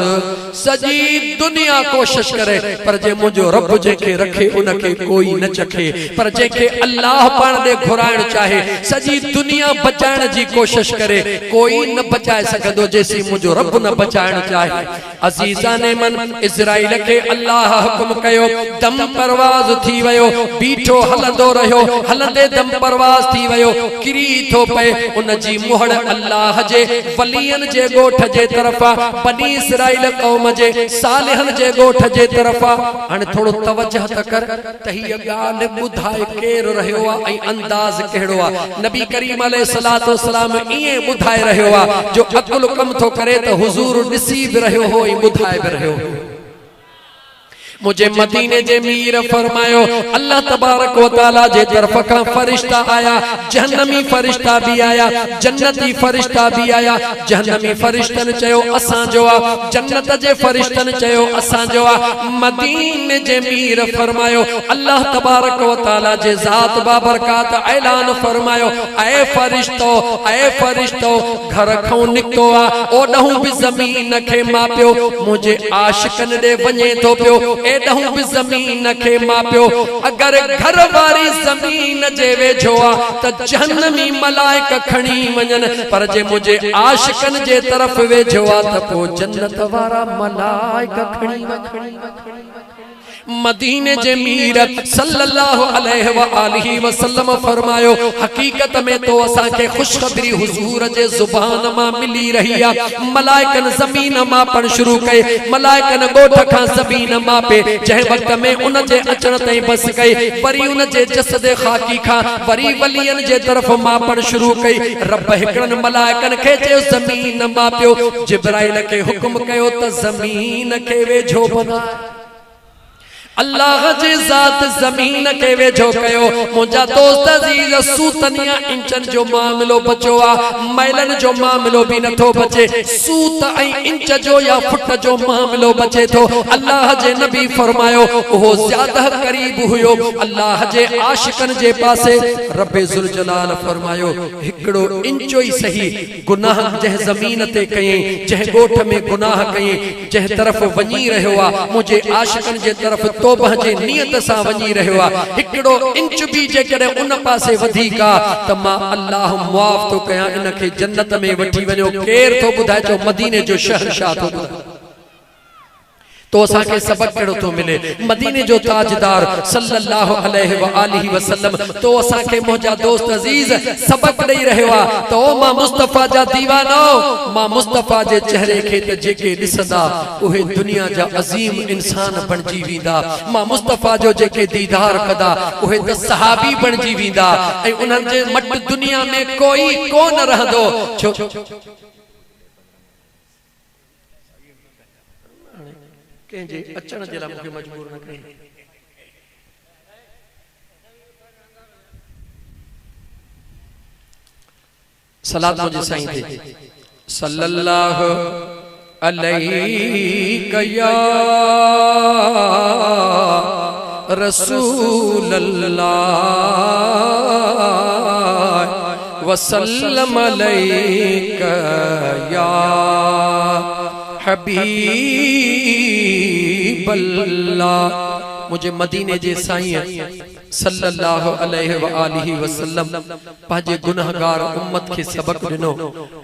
सजी दुनिया कोशिश करे पर जे मुझो रब जेके रखे उनके कोई न चखे पर जेके अल्लाह पाण दे घुराइण चाहे सजी दुनिया बचाइण जी कोशिश करे कोई न बचाए सकदो जेसी मुझो रब न बचाइण चाहे अजीजाने मन इजराइल के अल्लाह हुक्म कयो दम परवाज़ थी वयो बीठो हलंदो रहियो हलंदे दम परवाज़ थी वयो किरी थो पे उन जी मुहड़ अल्लाह जे वलियन जे गोठ जे तरफ़ा बनी इसराइल क़ौम जे सालिहन जे गोठ जे तरफ़ा हाणे थोड़ो तवज्जो त कर त हीअ ॻाल्हि ॿुधाए केरु रहियो आहे ऐं अंदाज़ कहिड़ो आहे। नबी करीम अलैहिस्सलातु वस्सलाम ईअं ॿुधाए रहियो आहे जो अकुल कम थो करे त हुज़ूर ॾिसी बि रहियो हो ऐं ॿुधाए बि रहियो हो। मुझे मदीने जे मीर फरमायो अल्लाह तबारक व तआला जे तरफ का फरिश्ता आया, जहन्नमी फरिश्ता भी आया, जन्नती फरिश्ता भी आया। जहन्नमी फरिश्तन चयो असां जो आ, जन्नत जे फरिश्तन चयो असां जो आ। मदीने जे मीर फरमायो अल्लाह तबारक व तआला जे ज़ात बाबरकात ऐलान फरमायो ऐ फरिश्तो घर खां निकतो आ ओॾहूं बि ज़मीन खे मापियो, मुझे आशिकन ॾे वञे थो पियो एॾहूं बि ज़मीन खे मापियो। अगर घर वारी ज़मीन जे वेझो आ त जहन्नमी मलाइका खणी वञन, पर जे मुझे आशिकन जे तरफ वेझो आ त पोइ जन्नत वारा मलाइका खणी वञन। मदीने जे मीर सल्लल्लाहु अलैहि व आलिहि वसल्लम फरमायो हकीकत में तो असां के खुशखबरी हुजूर जे जुबान मां मिली रही आ। मलाइकन ज़मीन मापण शुरू कई, मलाइकन गोठ खां ज़मीन मापे, जंहिं वक्त में उन जे अचण ताईं बस कई, वरी उन जे जसद खाकी खां वरी वलियन जे तरफ मापण शुरू कई। रब हिकड़न मलाइकन खे चयो ज़मीन मापियो, जिब्राइल के हुक्म कयो त ज़मीन के वेझो बनाए। अल्लाह जी ज़ात ज़मीन के वेझो कयो। मुंहिंजा दोस्त अज़ीज़ सूतनिया इंचन जो मामलो बचो आ, मैलन जो मामलो भी नथो बचे, सूत ऐं इंच जो या फुट जो मामलो बचे थो। अल्लाह जे नबी फरमायो वो ज्यादा करीब हुयो अल्लाह जे आशिकन जे पासे। रब्बे जुल जलाल फरमायो हिकड़ो इंचो ही सही गुनाह जह जमीन ते कयईं, जह गोठ में गुनाह कयईं, जह तरफ वञी रहियो आ मुझे आशिकन जे तरफ तौबह जे नियत सां वञी रहियो आ, हिकड़ो इंच भी जेकॾहिं उन पासे वधीक आ त मां अल्लाह मुआफ़ थो कयां, इन खे जन्नत में वठी वञो। केर थो ॿुधाए चो मदीने जो शहंशाह थो ॿुधाए तो असां खे सबक कहिड़ो थो मिले। मदीने जो ताजदार सल्लल्लाहु अलैहि व आलिहि वसल्लम तो असां खे मुंहिंजा दोस्त अज़ीज़ सबक ॾेई रहियो आ तो मां मुस्तफ़ा जा दीवानो, मां मुस्तफ़ा जे चेहरे खे त जेके ॾिसंदा उहे दुनिया जा अज़ीम इंसान बणजी वेंदा, मां मुस्तफ़ा जो जेके दीदार कंदा उहे त सहाबी बणजी वेंदा ऐं उन्हनि जे मट दुनिया में कोई कोन रहंदो। कंहिंजे अचण जे लाइ मूंखे मजबूर न कयो। सलात मुझे साईं थे सल्लल्लाहु अलैहि या रसूल अल्लाह वसल्लम अलैका या हबीब अल्लाह। मुझे मदीने जे साईं सल्लल्लाहु अलैहि व आलिहि वसल्लम पंहिंजे गुनहगार उम्मत खे सबक ॾिनो।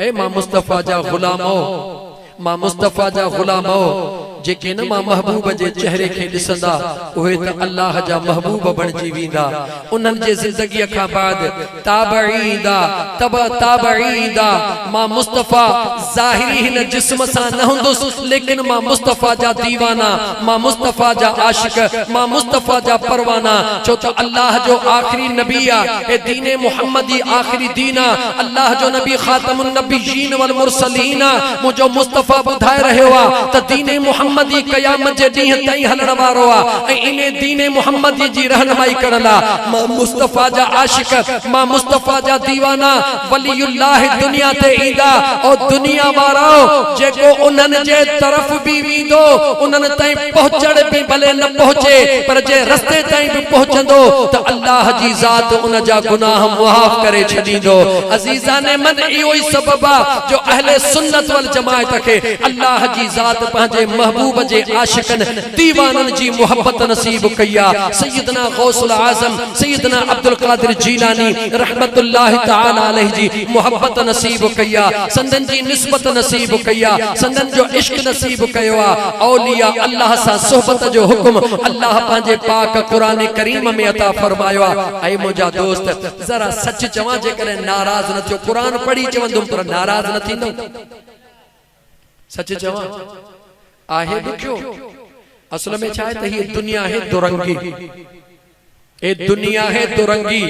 ऐ मां मुस्तफ़ा जा गुलामो, मां मुस्तफ़ा जा गुलामो जेके न मां महबूब जे चेहरे खे ॾिसंदा उहे त अल्लाह जा महबूब बणजी वेंदा। उन्हनि जे ज़िंदगीअ खां बाद ताबईदा ताबईदा मां मुस्तफ़ा ज़ाहिरी हिन जिस्म सां न हुंदुसि, लेकिन मां मुस्तफ़ा जा दीवाना, मां मुस्तफ़ा जा आशिक, मां मुस्तफ़ा जा परवाना। छो त अल्लाह जो आखिरी नबी आ, ए दीन मुहम्मदी आखिरी दीन आ, अल्लाह जो नबी खातमुन नबिय्यीन वल मुरसलीन। मुंहिंजो मुस्तफ़ा ॿुधाए रहियो आ त दीन मुहम्मदी क़यामत जे ॾींहं ताईं हलण वारो आ ऐं इन दीन मुहम्मदी जी रहनुमाई करण लाइ मां मुस्तफ़ा जा आशिक, मां मुस्तफ़ा जा दीवाना वलीउल्लाह दुनिया ते ईंदा और दुनिया वारो जेको उन्हनि जे तरफ भी वेंदो उन्हनि ताईं पहुचण भी भले न पहुचे पर जे रस्ते ताईं भी पहुचंदो त अल्लाह जी ज़ात उन जा गुनाह मुआफ़ करे छॾींदो। अज़ीज़ाने मन इहो ई सबब आ जो अहले सुन्नत वल जमाअत खे अल्लाह जी ज़ात पंहिंजे महबूब जे आशिकन दीवानन जी मोहब्बत नसीब कया। सैयदना गौसुल आज़म सैयदना अब्दुल कादिर जीलानी रहमतुल्लाह तआला अलैहि जी मोहब्बत नसीब कया, संदन जी निस्बत नसीब कया, संदन जो इश्क नसीब कयो आ। औलिया अल्लाह सां सोहबत जो हुक्म अल्लाह पंहिंजे पाक कुरान करीम में अता फरमायो आ। ऐ मुंहिंजा दोस्त जरा सच चवां, जेकॾहिं नाराज़ न थियो, कुरान पढ़ी चवंदुमि पर नाराज़ न थींदो। सच चवां आहे ॾुखियो। असल में छा आहे त हीअ दुनिया है दुरंगी, ए दुनिया है दुरंगी।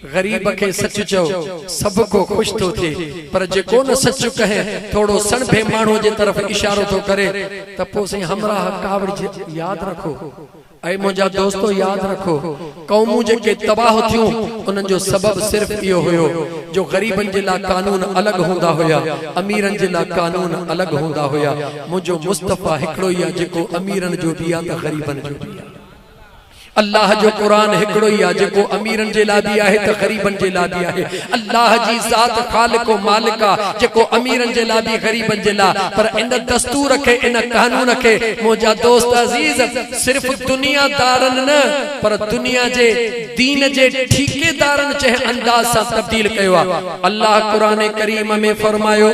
गरीब के सच चो सब को खुश तो थे, पर जेको न सच कहे थोड़ो सणभे माण्हू जे तरफ इशारो तो करे त पोइ साईं हमरा कावड़ याद रखो। ऐं मुंहिंजा दोस्तो याद रखो, क़ौमूं जेके तबाह थियूं उन्हनि जो सबब सिर्फ इहो हुयो जो ग़रीबनि जे लाइ कानून अलॻि हूंदा हुया, अमीरनि जे लाइ कानून अलॻि हूंदा हुया। मुंहिंजो मुस्तफ़ा हिकिड़ो ई आहे जेको अमीरनि जो बि आहे त ग़रीबनि जो बि आहे। अल्लाह जो कुरान हिकिड़ो ई आहे जेको अमीरनि जे लाइ बि आहे त ग़रीबनि जे लाइ बि आहे। अल्लाह जी ज़ात ख़ालिक़ मालिक आहे जेको अमीरनि जे लाइ बि ग़रीबनि जे लाइ। पर इन दस्तूर खे, इन कानून खे मुंहिंजा दोस्त अज़ीज़ सिर्फ़ दुनियादारनि न पर दुनिया जे दीन जे ठेकेदारनि जे अंदाज़ सां तब्दील कयो आहे। अल्लाह कुरान करीम में फरमायो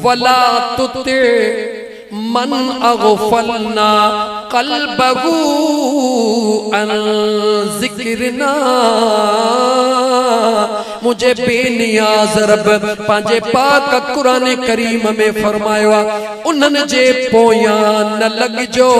वला तुति मन अग़फ़लना क़ल्बहु अन ज़िक्रिना। मुझे बेनियाज़ रब पंहिंजे पाक कुरान करीम में फरमायो आहे उन्हनि जे पोयां न लॻिजो।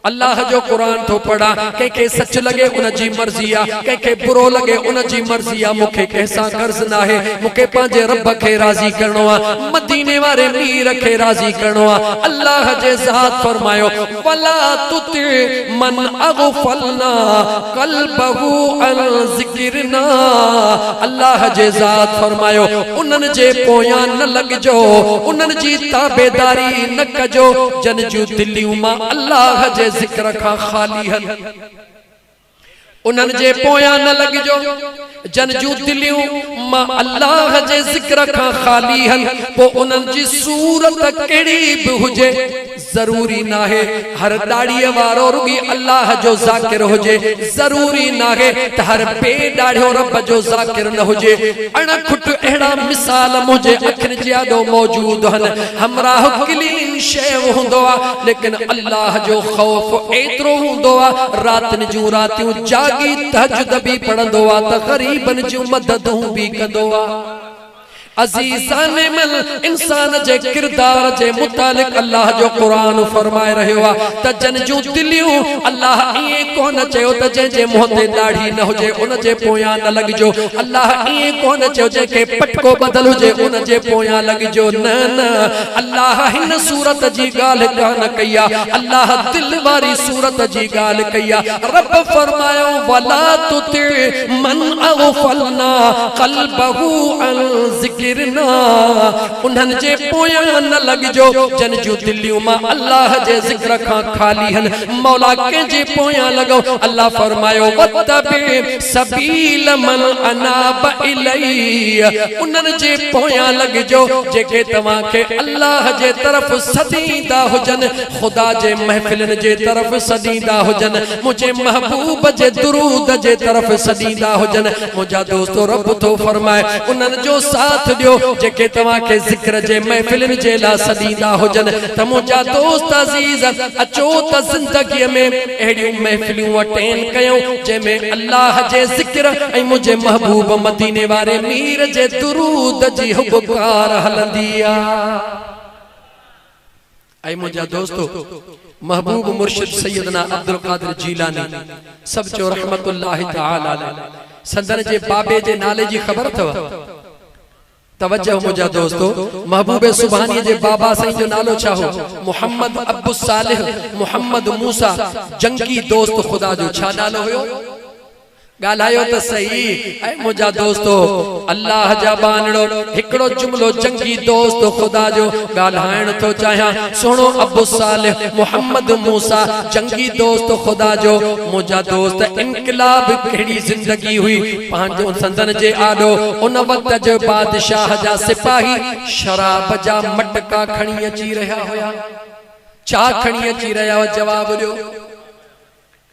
अल्लाह जो कुरान तो पढ़ा, कंहिंखे सच लगे उन जी मर्जी आ, कंहिंखे बुरो लगे उन जी मर्जी आ। मूंखे कंहिंसां कर्ज न आहे, मूंखे पंहिंजे रब खे राज़ी करणो आहे, मदीने वारे मीर खे राज़ी करणो आहे। अल्लाह जे ज़ात फरमायो वला तुति मन अग़फ़लना क़ल्बहु अन ज़िक्रिना। अल्लाह जे ज़ात फरमायो उन्हनि जे पोयां न लॻिजो, उन्हनि जी ताबेदारी न कजो जन जूं दिलियूं मां अल्लाह जे ज़िक्र खां ख़ाली हन। उन्हनि जे पोयां न लॻिजो जन जूं दिलियूं मां अल्लाह जे ज़िक्र खां ख़ाली हन। पोइ उन्हनि जी सूरत कहिड़ी बि हुजे ज़रूरी न आहे हर दाढ़ीअ वारो रुॻी अल्लाह जो ज़ाकिर हुजे, ज़रूरी न आहे त हर बेदाढ़ियो रब जो ज़ाकिर न हुजे। अणखुट अहिड़ा मिसाल मुंहिंजे अखियुनि जे आॾो मौजूद आहिनि। हमराह क्लीन शइ हूंदो आहे लेकिन अल्लाह जो ख़ौफ़ एतिरो हूंदो आहे रातिनि जूं रातियूं जागी तहज्जुद बि पढ़ंदो आहे त ग़रीबनि जूं मददूं बि कंदो आहे। अज़ीज़ान मन इंसान जे किरदार जे मुतालिक अल्लाह जो कुरान फरमाए रहियो आहे त जन जूं दिलियूं अल्लाह ईअं कोन चयो त जंहिंजे मुंहं ते दाढ़ी न हुजे उन जे पोयां न लॻिजो। अल्लाह ईअं कोन चयो जंहिंखे पटको बदल हुजे उन जे पोयां लॻिजो। न न, अल्लाह हिन सूरत जी ॻाल्हि कान कई आहे, अल्लाह दिल वारी सूरत जी ॻाल्हि कई आहे। रब फरमायो वला तुति मन अग़फ़लना क़ल्बहु अन ज़िक्रिना। उन्हनि जे पोयां न लॻिजो जन जूं दिलियूं मां अल्लाह जे ज़िक्र खां ख़ाली हन। मौला कंहिंजे पोयां लॻो, अल्लाह फरमायो वत्तबि सबील मन अनाब इलैहि। उन्हनि जे पोयां लॻिजो जेके तव्हांखे अल्लाह जे तरफ़ सदींदा हुजनि, ख़ुदा जे महफ़िलनि जे तरफ़ सदींदा हुजनि, मुंहिंजे महबूब जे दुरूद जे तरफ़ सदींदा हुजनि। मुंहिंजा दोस्तो रब थो फरमाए उन्हनि जो साथ ॾियो जेके तव्हांखे ज़िक्र जे महफ़िलनि जे लाइ सदींदा हुजनि। त मुंहिंजा दोस्त अज़ीज़ अचो त ज़िंदगीअ में अहिड़ियूं महफ़िलूं अटेंड कयूं जंहिंमें अल्लाह जे ज़िक्र ऐं मुंहिंजे महबूब मदीने वारे मीर जे दुरूद जी हुबकार हलंदी आहे। ऐं मुंहिंजा दोस्तो महबूब मुर्शिद सैयदना अब्दुल क़ादिर जीलानी सब जो रहमतुल्लाहि तआला अलैहि संदन जे बाबे जे नाले जी ख़बर अथव? तवज्जो मुंहिंजा दोस्तो, महबूब सुभानी जे बाबा साईं जो नालो छा हो? मोहम्मद अब्दुल सालिह मोहम्मद मूसा जंगी दोस्त ख़ुदा जो छा नालो हुयो? ॻाल्हायो त सही। ऐं मुंहिंजा दोस्तो अल्लाह जा बानड़ो हिकिड़ो जुमिलो जंगी दोस्त ख़ुदा जो ॻाल्हाइण थो चाहियां। सुहिणो अब्दुल सालिह मोहम्मद मूसा जंगी दोस्त ख़ुदा जो। मुंहिंजा दोस्त इनकलाब कहिड़ी ज़िंदगी हुई पंहिंजो संदन जे आॾो। उन वक़्त जो बादशाह जा सिपाही शराब जा मटका खणी अची रहिया हुया। छा खणी अची रहिया हुआ? जवाब ॾियो।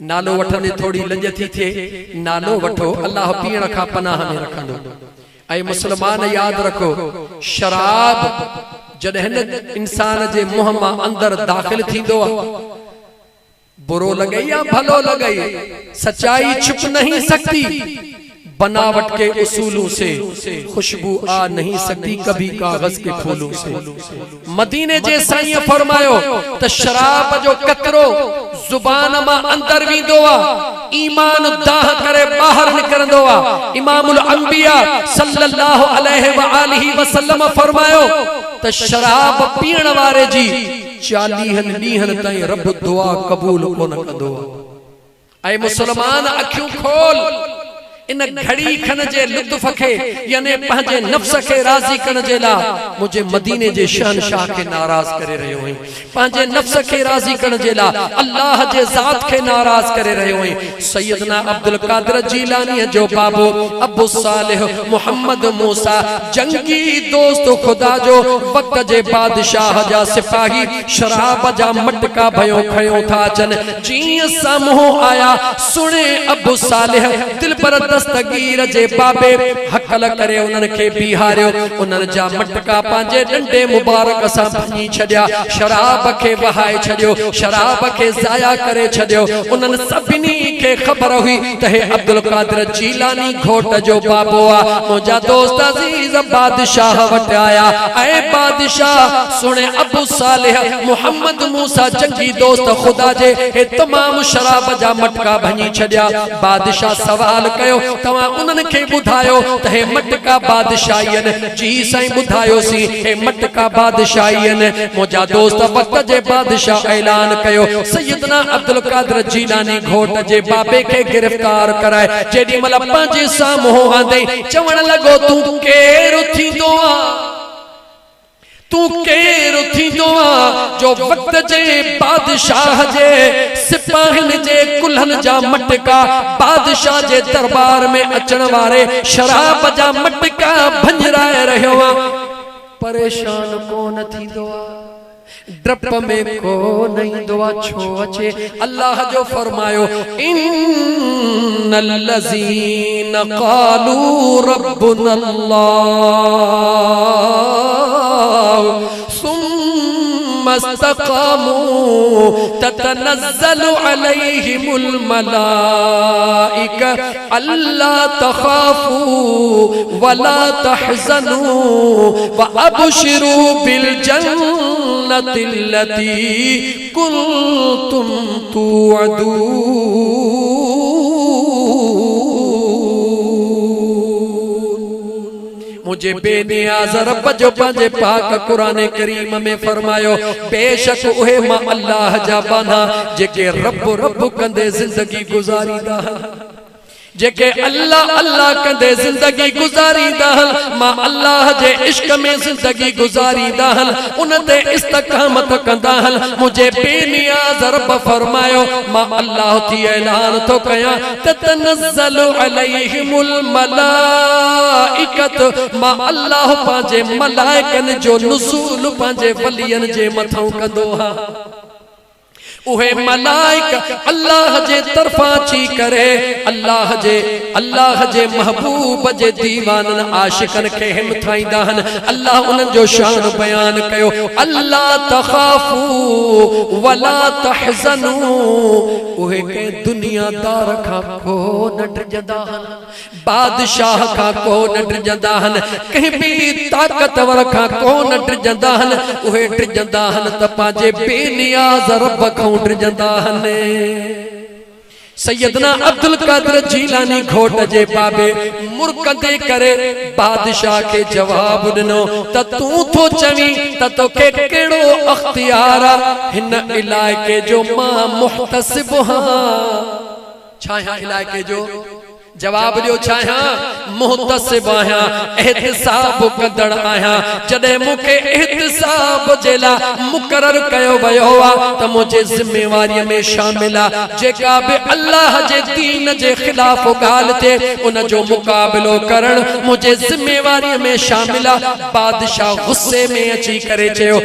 नालो वठंदे थोड़ी लंज थी थिए, नालो वठो, अल्लाह पीअण खां पनाह में रखंदो। ऐं मुस्लमान याद रखो, शराब जॾहिं इंसान जे मुंह मां अंदर दाख़िल थींदो आहे, बुरो लगे या भलो लगे, सच्चाई छुप नहीं सकती। बनावट के उसूलों से खुशबू आ नहीं सकती कभी कागज के फूलों से। मदीने जे साईं फरमायो त शराब जो कतरो जुबान मां अंदर वींदो आ, ईमान दाह करे बाहर निकरंदो आ। इमामुल अंबिया सल्लल्लाहु अलैहि व आलिहि वसल्लम फरमायो त शराब पीण वारे जी 40 ॾींहनि ताईं रब दुआ कबूल कोन कंदो। ऐ मुसलमान अखियूं खोल, इन घड़ी खन जे लुत्फ के यानी पंहिंजे नफ्स के राजी करण जे ला मुझे मदीने जे शहनशाह के नाराज करे रहियो हुई, पंहिंजे नफ्स के राजी करण जे ला अल्लाह जे जात के नाराज करे रहियो हुई। सैयदना अब्दुल कादिर जीलानी जो बाबो अबू सालिह मोहम्मद मूसा जंगी दोस्त खुदा जो वक्त जे बादशाह जा सिपाही शराब जा मटका भयो खयो था अचन। जीअं साम्हूं आया सुणे अबू सालिह दिल पर दस्तगीर जे बाबे हकल करे उन्हनि खे बिहारियो, उन्हनि जा मटका पंहिंजे डंडे मुबारक सां भञी छॾिया, शराब खे वहाए छॾियो, शराब खे ज़ाया करे छॾियो। उन्हनि सभिनी खे ख़बर हुई त हे अब्दुल कादिर जीलानी घोट जो बाबो आ। मुंहिंजा दोस्त अज़ीज़ बादशाह वटि आया, ऐं बादशाह सुणे अबू सालिह मोहम्मद मूसा जंगी दोस्त खुदा जे हे तमाम शराब जा मटका भञी छॾिया। बादशाह सवाल कयो तवा उन्हनि खे ॿुधायो त हे मटका बादशाहीन जी साईं ॿुधायोसी हे मटका बादशाहीन। मुंहिंजा दोस्त वक्त जे बादशाह ऐलान कयो सैयदना अब्दुल कादिर जीलानी घोट जे बाबे खे गिरफ्तार कराए। जेॾी महिल पंहिंजे साम्हूं आंदे चवण लॻो तूं केरु थींदो आ, तू केरु थींदो आ जो वक्त जे बादशाह जे सिपाहिन जे कुल्हन जा मटका बादशाह जे दरबार में अचण वारे शराब जा मटका भंजराए रहियो आ। परेशान कोन थींदो आ, डप में को नहीं दुआ छो अचे। अल्लाह जो फरमायो इन्नल लज़ीना क़ालू रब्बुनल्लाह सुम्मा इस्तक़ामू ततनज़्ज़लु अलैहिमुल मलाइका अल्ला तख़ाफू वला तहज़नू व अबशिरू बिल जन्नति लती कुंतुम तुअदून। मुझे बेनियाज़ रब जो पंहिंजे पाक कुरान करीम में फरमायो बेशक उहे मां अल्लाह जा बाना जेके रब रब कंदे जिंदगी गुजारींदा, जेके अल्लाह अल्लाह कंदे जिंदगी गुजारींदा मां अल्लाह जे इश्क में जिंदगी गुजारींदा उन ते इस्तकामत कंदा। मुझे बेनियाज़ रब फरमायो मां अल्लाह थी ऐलान तो कया ततनज़्ज़लु अलैहिमुल मलाइकत मां अल्लाह पंहिंजे मलाइकन जो नुज़ूल पंहिंजे वलियन जे मथां कंदो हा। उहे मलाइक अल्लाह जे तरफा ची करे अल्लाह जे महबूब जे दीवानन आशिकन खे हिमथाईंदा हन। अल्लाह उन्हनि जो शान बयान कयो अल्लाह तख़ाफू वला तहज़नू उहे के दुनियादार खां को न डिजंदा हन, बादशाह खां को न डिजंदा हन, कंहिं बि ताकतवर खां को न डिजंदा हन। उहे डिजंदा हन त पंहिंजे बेनियाज़ रब खां डिजंदा हन। सैयदना अब्दुल कादिर जीलानी घोट जे बाबे मुरकंदे करे बादशाह के जवाब दिनो त तू थो चवी त तोखे केड़ो अख्तियार हिन इलाके जो मां मुहतसिब हां। छा इलाके जो जवाब दियो छा मुहतसिब आहियां, एहतिसाब कंदड़ आहियां। जॾहिं मूंखे एहतिसाब जे लाइ मुक़रर कयो वियो आहे त मुंहिंजे ज़िम्मेवारीअ में शामिल आहे जेका बि अल्लाह जे दीन जे ख़िलाफ़ ॻाल्हि थिए उन जो मुक़ाबिलो करण मुंहिंजे ज़िम्मेवारीअ में शामिल आहे। बादशाह गुस्से में अची करे चयो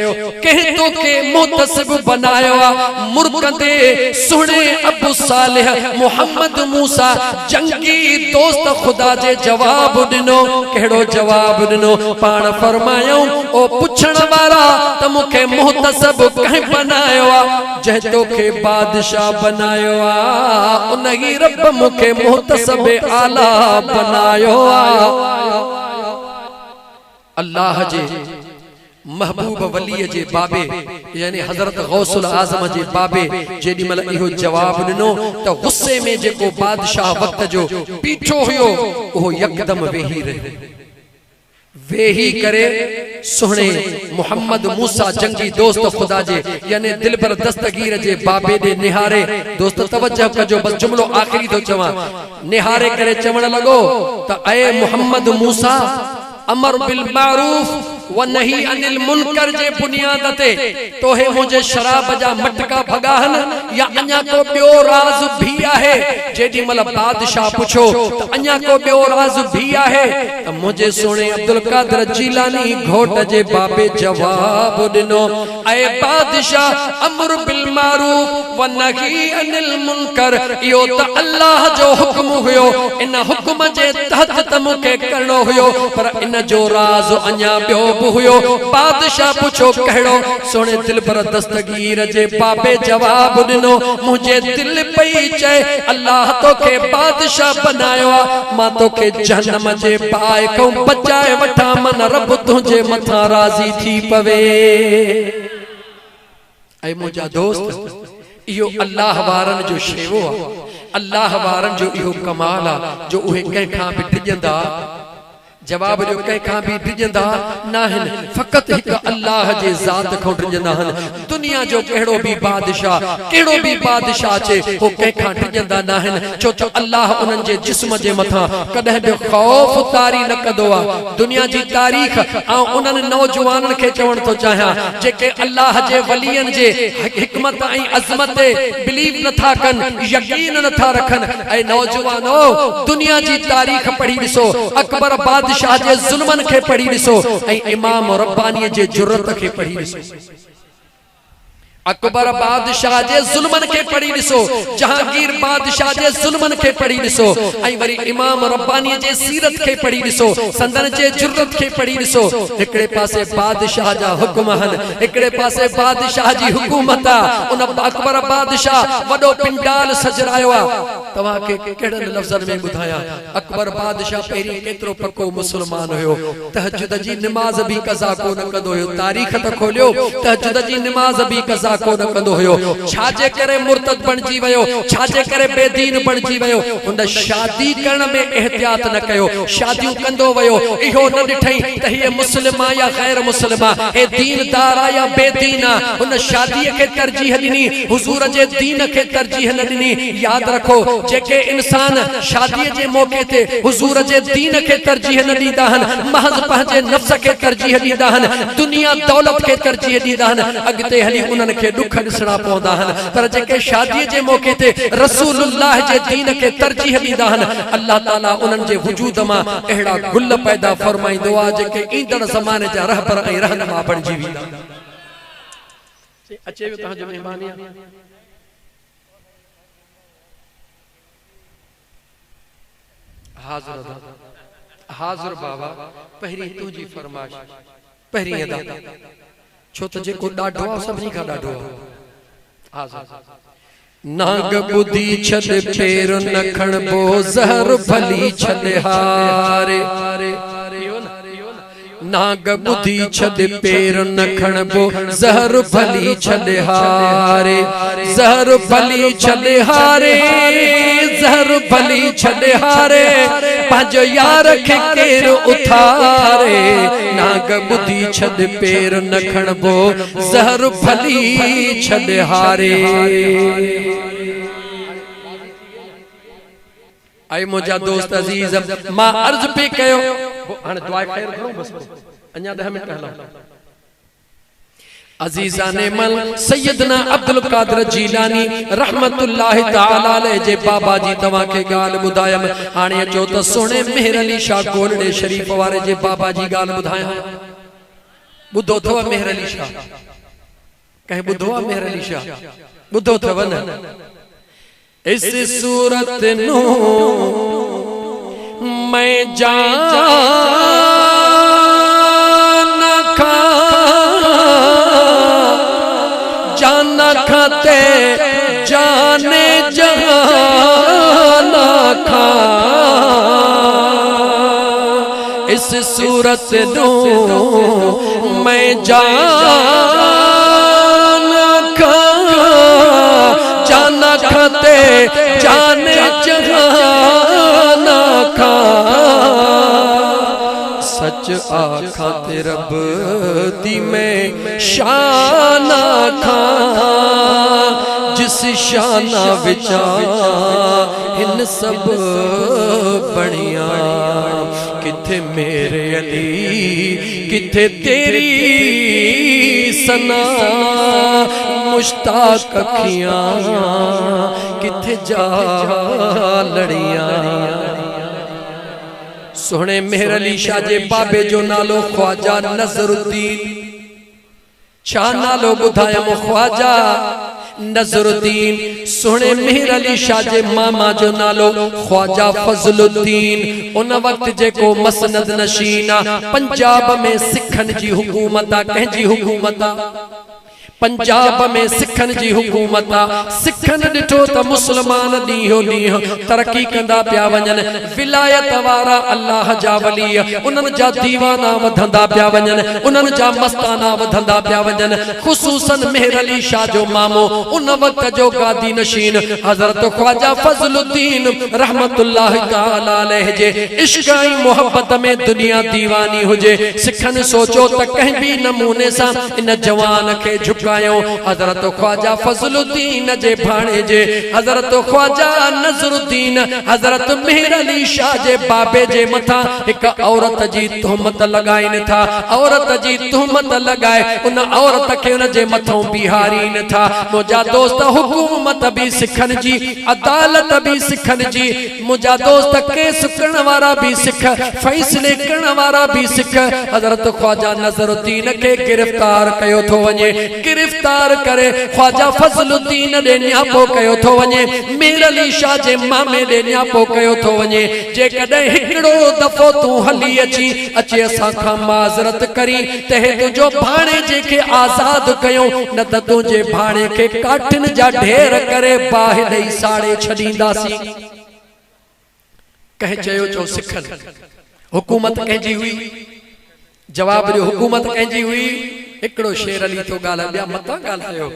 कंहिं तोखे मुहतसिब बनायो आहे। मुरकंदे सुणे अबू सालिह मोहम्मद मूसा जंगी दोस्त खुदा जे जवाब दिनो केड़ो जवाब दिनो पाण फरमायो ओ पुछण वारा त मुखे मुहतसब कहीं बनायो आ जह तोखे बादशाह बनायो आ उन ही रब मुखे मुहतसब आला बनायो आ। अल्लाह जे महबूब वली जे बाबे यानी हजरत गौसुल आजम जे बाबे जेडी मल इहो जवाब दिनो त गुस्से में जेको बादशाह वक्त जो पीछो हुयो वो यकदम वेही करे सुहणे मोहम्मद मूसा जंगी दोस्त खुदा जे यानी दिलबर दस्तगीर जे बाबे दे निहारे दोस्त तवज्जो कजो बस जुमलो आखिरी तो चवा निहारे करे चवण लगो त ए मोहम्मद मूसा अमर बिल मारूफ व नहीं अनिल मुनकर जे बुनियाद ते तोहे मुझे शराब जा मटका भगाहन या अन्या को बियो राज भी आहे जेडी मल बादशाह पूछो तो अन्या को बियो राज भी आहे त मुझे सुने अब्दुल कादर जीलानी घोट जे बाबे जवाब दिनो ए बादशाह अमर बिल मारूफ व नहीं अनिल मुनकर यो त अल्लाह जो हुक्म हुयो इन हुक्म जे तहत तम के करनो हुयो पर इन जो राज अन्या बियो हुयो बादशाह पूछो कहड़ो सोने दिल पर दस्तगीर जे बाबे जवाब दिनो मुझे दिल पई चे अल्लाह तो के बादशाह बनायो मां तो के जहन्नम जे पाए को बचाए वठा मन रब तुझे मथा राजी थी पवे। ऐ मुजा दोस्त इहो अल्लाह वारन जो शेवो अल्लाह वारन जो इहो कमाल आ जो उहे कंहिं खां बि डिजंदा जवाब जो कहीं खां भी डिजंदा नाहन फकत एक अल्लाह जे जात को डिजंदा हन दुनिया जो केड़ो भी बादशाह चे वो कहीं खां डिजंदा नाहन छो तो अल्लाह उनन जे जिस्म जे मथा कदे भी खौफ तारी न कदो आ। दुनिया जी तारीख आ उनन नौजवानन के चवण तो चाहा जेके अल्लाह जे वलियन जे हिकमत आई अजमत ते बिलीव न था कन यकीन न था रखन। ए नौजवानो दुनिया जी तारीख पढ़ी दिसो अकबर बादशाह जे जुल्मन के पढ़ी दिसो ऐं इमाम रब्बानी जे जुर्रत के पढ़ी दिसो अकबर बादशाह जे जुल्मन के पढ़ी दिसो जहांगीर बादशाह जे जुल्मन के पढ़ी दिसो ऐं वरी इमाम रब्बानी जे सीरत के पढ़ी दिसो संदन जे जुर्रत के पढ़ी दिसो एकड़े पासे बादशाह जा हुक्म हन एकड़े पासे बादशाह जी हुकूमत आ उन अकबर बादशाह वडो पिंडाल सजरायो आ तवा के केड़न लफ्जन में बुधाया अकबर बादशाह पहिरी केतरो पक्को मुसलमान होयो तहज्जुद जी नमाज भी कज़ा को न कदो होयो तारीख त खोलियो तहज्जुद जी नमाज भी कज़ा को न कंदो हुयो छाजे करे मुर्तद बनजी वयो छाजे करे बेदीन बनजी वयो उन शादी करण में एहतियात न कयो शादियूं कंदो वयो इहो न ॾिठई त हीअ मुस्लिमा या गैर मुस्लिमा हे दीनदार या बेदीन उन शादी के तरजीह ॾिनी हुजूर जे दीन के तरजीह न ॾिनी। याद रखो जेके इंसान शादी जे मौके ते हुजूर जे दीन के तरजीह न ॾींदा हन महज पंहिंजे नफ्स के तरजीह ॾींदा हन दुनिया दौलत के तरजीह ॾींदा हन अॻिते हली उन्हनि के दुख ॾिसणा पवंदा हन पर जेके शादी जे मौके ते रसूलुल्लाह जे दीन के तरजीह ॾींदा हन अल्लाह ताला उन्हनि जे वजूद मां अहिड़ा गुल पैदा फरमाईंदो आहे जेके ईंदड़ ज़माने जा रहबर ऐं रहनुमा बणिजी वेंदा। अचे वियो तव्हांजो महिमान हाज़िर हाज़िर बाबा पहिरीं तुंहिंजी फरमाइश पहिरीं अदा छो तो जेको डाढो सभिनी खां डाढो हाज़िर नाग बुधी छद फेर न खणबो ज़हर भली छद हारे नाग बुधी छद पेर न खणबो ज़हर भली छद हारे ज़हर भली छद हारे ज़हर भली छद हारे पंहिंजो यार खे केर उथारे नाग बुधी छद पेर न खणबो ज़हर भली छद हारे। आई मुझा दोस्त अजीज मां अर्ज पे कयो हां दुआ खैर करो बस अन्या 10 मिनट हला अजीजाने मल सैयदना अब्दुल कादिर जीलानी रहमतुल्लाह तआला अलैहि जे बाबा जी तवा के गाल बुधायम हाने जो तो सोने मेहर अली शाह गोलड़े शरीफ वारे जे बाबा जी गाल बुधाया बुधो थव मेहर अली शाह कहे बुधो मेहर अली शाह बुधो थव न इस सूरत नो मैं जान खा जाना खाते जाने जहाना खा इस सूरत नो मैं जान खा जाना खाते जाने जहाना खा सच आखा ते रब दी मैं शाना खा जिस शाना विचा इन सब बनिया किथे मेरे अली किथे तेरी सना मुश्ताक अखियां किथे जा लड़ियां सोहने मेहर अली शाह जे बाबे जो नालो ख्वाजा नजरुद्दीन छा नालो बुधाया मो ख्वाजा नजरुद्दीन सोहने मेहर अली शाह जे मामा जो नालो ख्वाजा फजलुद्दीन उन वक्त जे को मसनद नशीना पंजाब में सिखन जी हुकूमत कह जी हुकूमत पंजाब में सिखन जी हुकूमत सिखन डिठो त मुसलमान ॾींहों ॾींहुं तरक्की कंदा पिया वञनि विलायत वारा अल्लाह जा वली उन्हनि जा दीवाना वधंदा पिया वञनि उन्हनि जा मस्ताना वधंदा पिया वञनि ख़ुसूसन मेहर अली शाह जो मामो उन वक्त जो गादी नशीन हज़रत ख्वाजा फजलुद्दीन रहमतुल्लाह तआला अलैहि जे इश्क ऐं मोहब्बत में दुनिया दीवानी हुजे सिखन सोचो त कंहिं भी नमूने सां इन जवान के झुकायो हज़रत ख्वाजा फजलुद्दीन जे भाणे जे हज़रत ख्वाजा नजरुद्दीन हज़रत मेहर अली शाह जे बाबे जे मथा एक औरत जी तोहमत लगाइन था औरत जी तोहमत लगाए उन औरत के उन जे मथों बिहारीन था मुजा दोस्त हुकूमत भी सिखन जी अदालत भी सिखन जी मुजा दोस्त केस करण वारा भी सिख फैसले करण वारा भी सिख हज़रत ख्वाजा नजरुद्दीन के गिरफ्तार कयो थो वने गिरफ्तार करे ख्वाजा फजलुद्दीन दे न्यापो कयो थो वने मेहर अली शाह जे मामे दे न्यापो कयो थो वने जे कदे हिकड़ो दफो तू हली अची अचे असा खां माज़रत करी तहे तुजो भाणे जे के आजाद कयो न त तुजे भाणे के काठन जा ढेर करे बाहि ॾेई साड़े छडींदासी कहे चयो चो सिखन हुकूमत कंहिंजी हुई जवाब जो हुकूमत कंहिंजी हुई एकड़ो शेर अली तो गाला बिया मता गालायो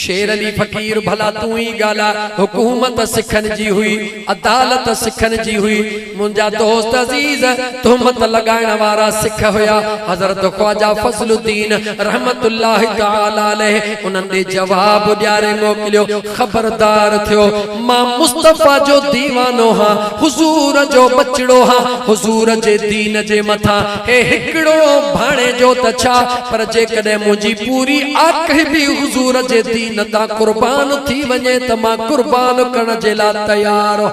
शेर अली फकीर भला तू ही गाला हुकूमत सिखन जी हुई अदालत सिखन जी हुई मुंजा दोस्त अजीज तोहमत लगाइण वारा सिख होया हज़रत ख्वाजा फजलुद्दीन रहमतुल्लाह तआला अलैहि उन्हनि दे जवाब ॾियारे मोकिलियो खबरदार थियो मां मुस्तफा जो दीवानो हां हुजूर जो बचड़ो हां हुजूर जे दीन जे मथा हे हिकड़ो भाणे जो त छा पर जे कदे मुंजी पूरी आंख भी हुजूर जे न ता कुर्बान थी वने त मां कुर्बान करण जे ला तैयार हो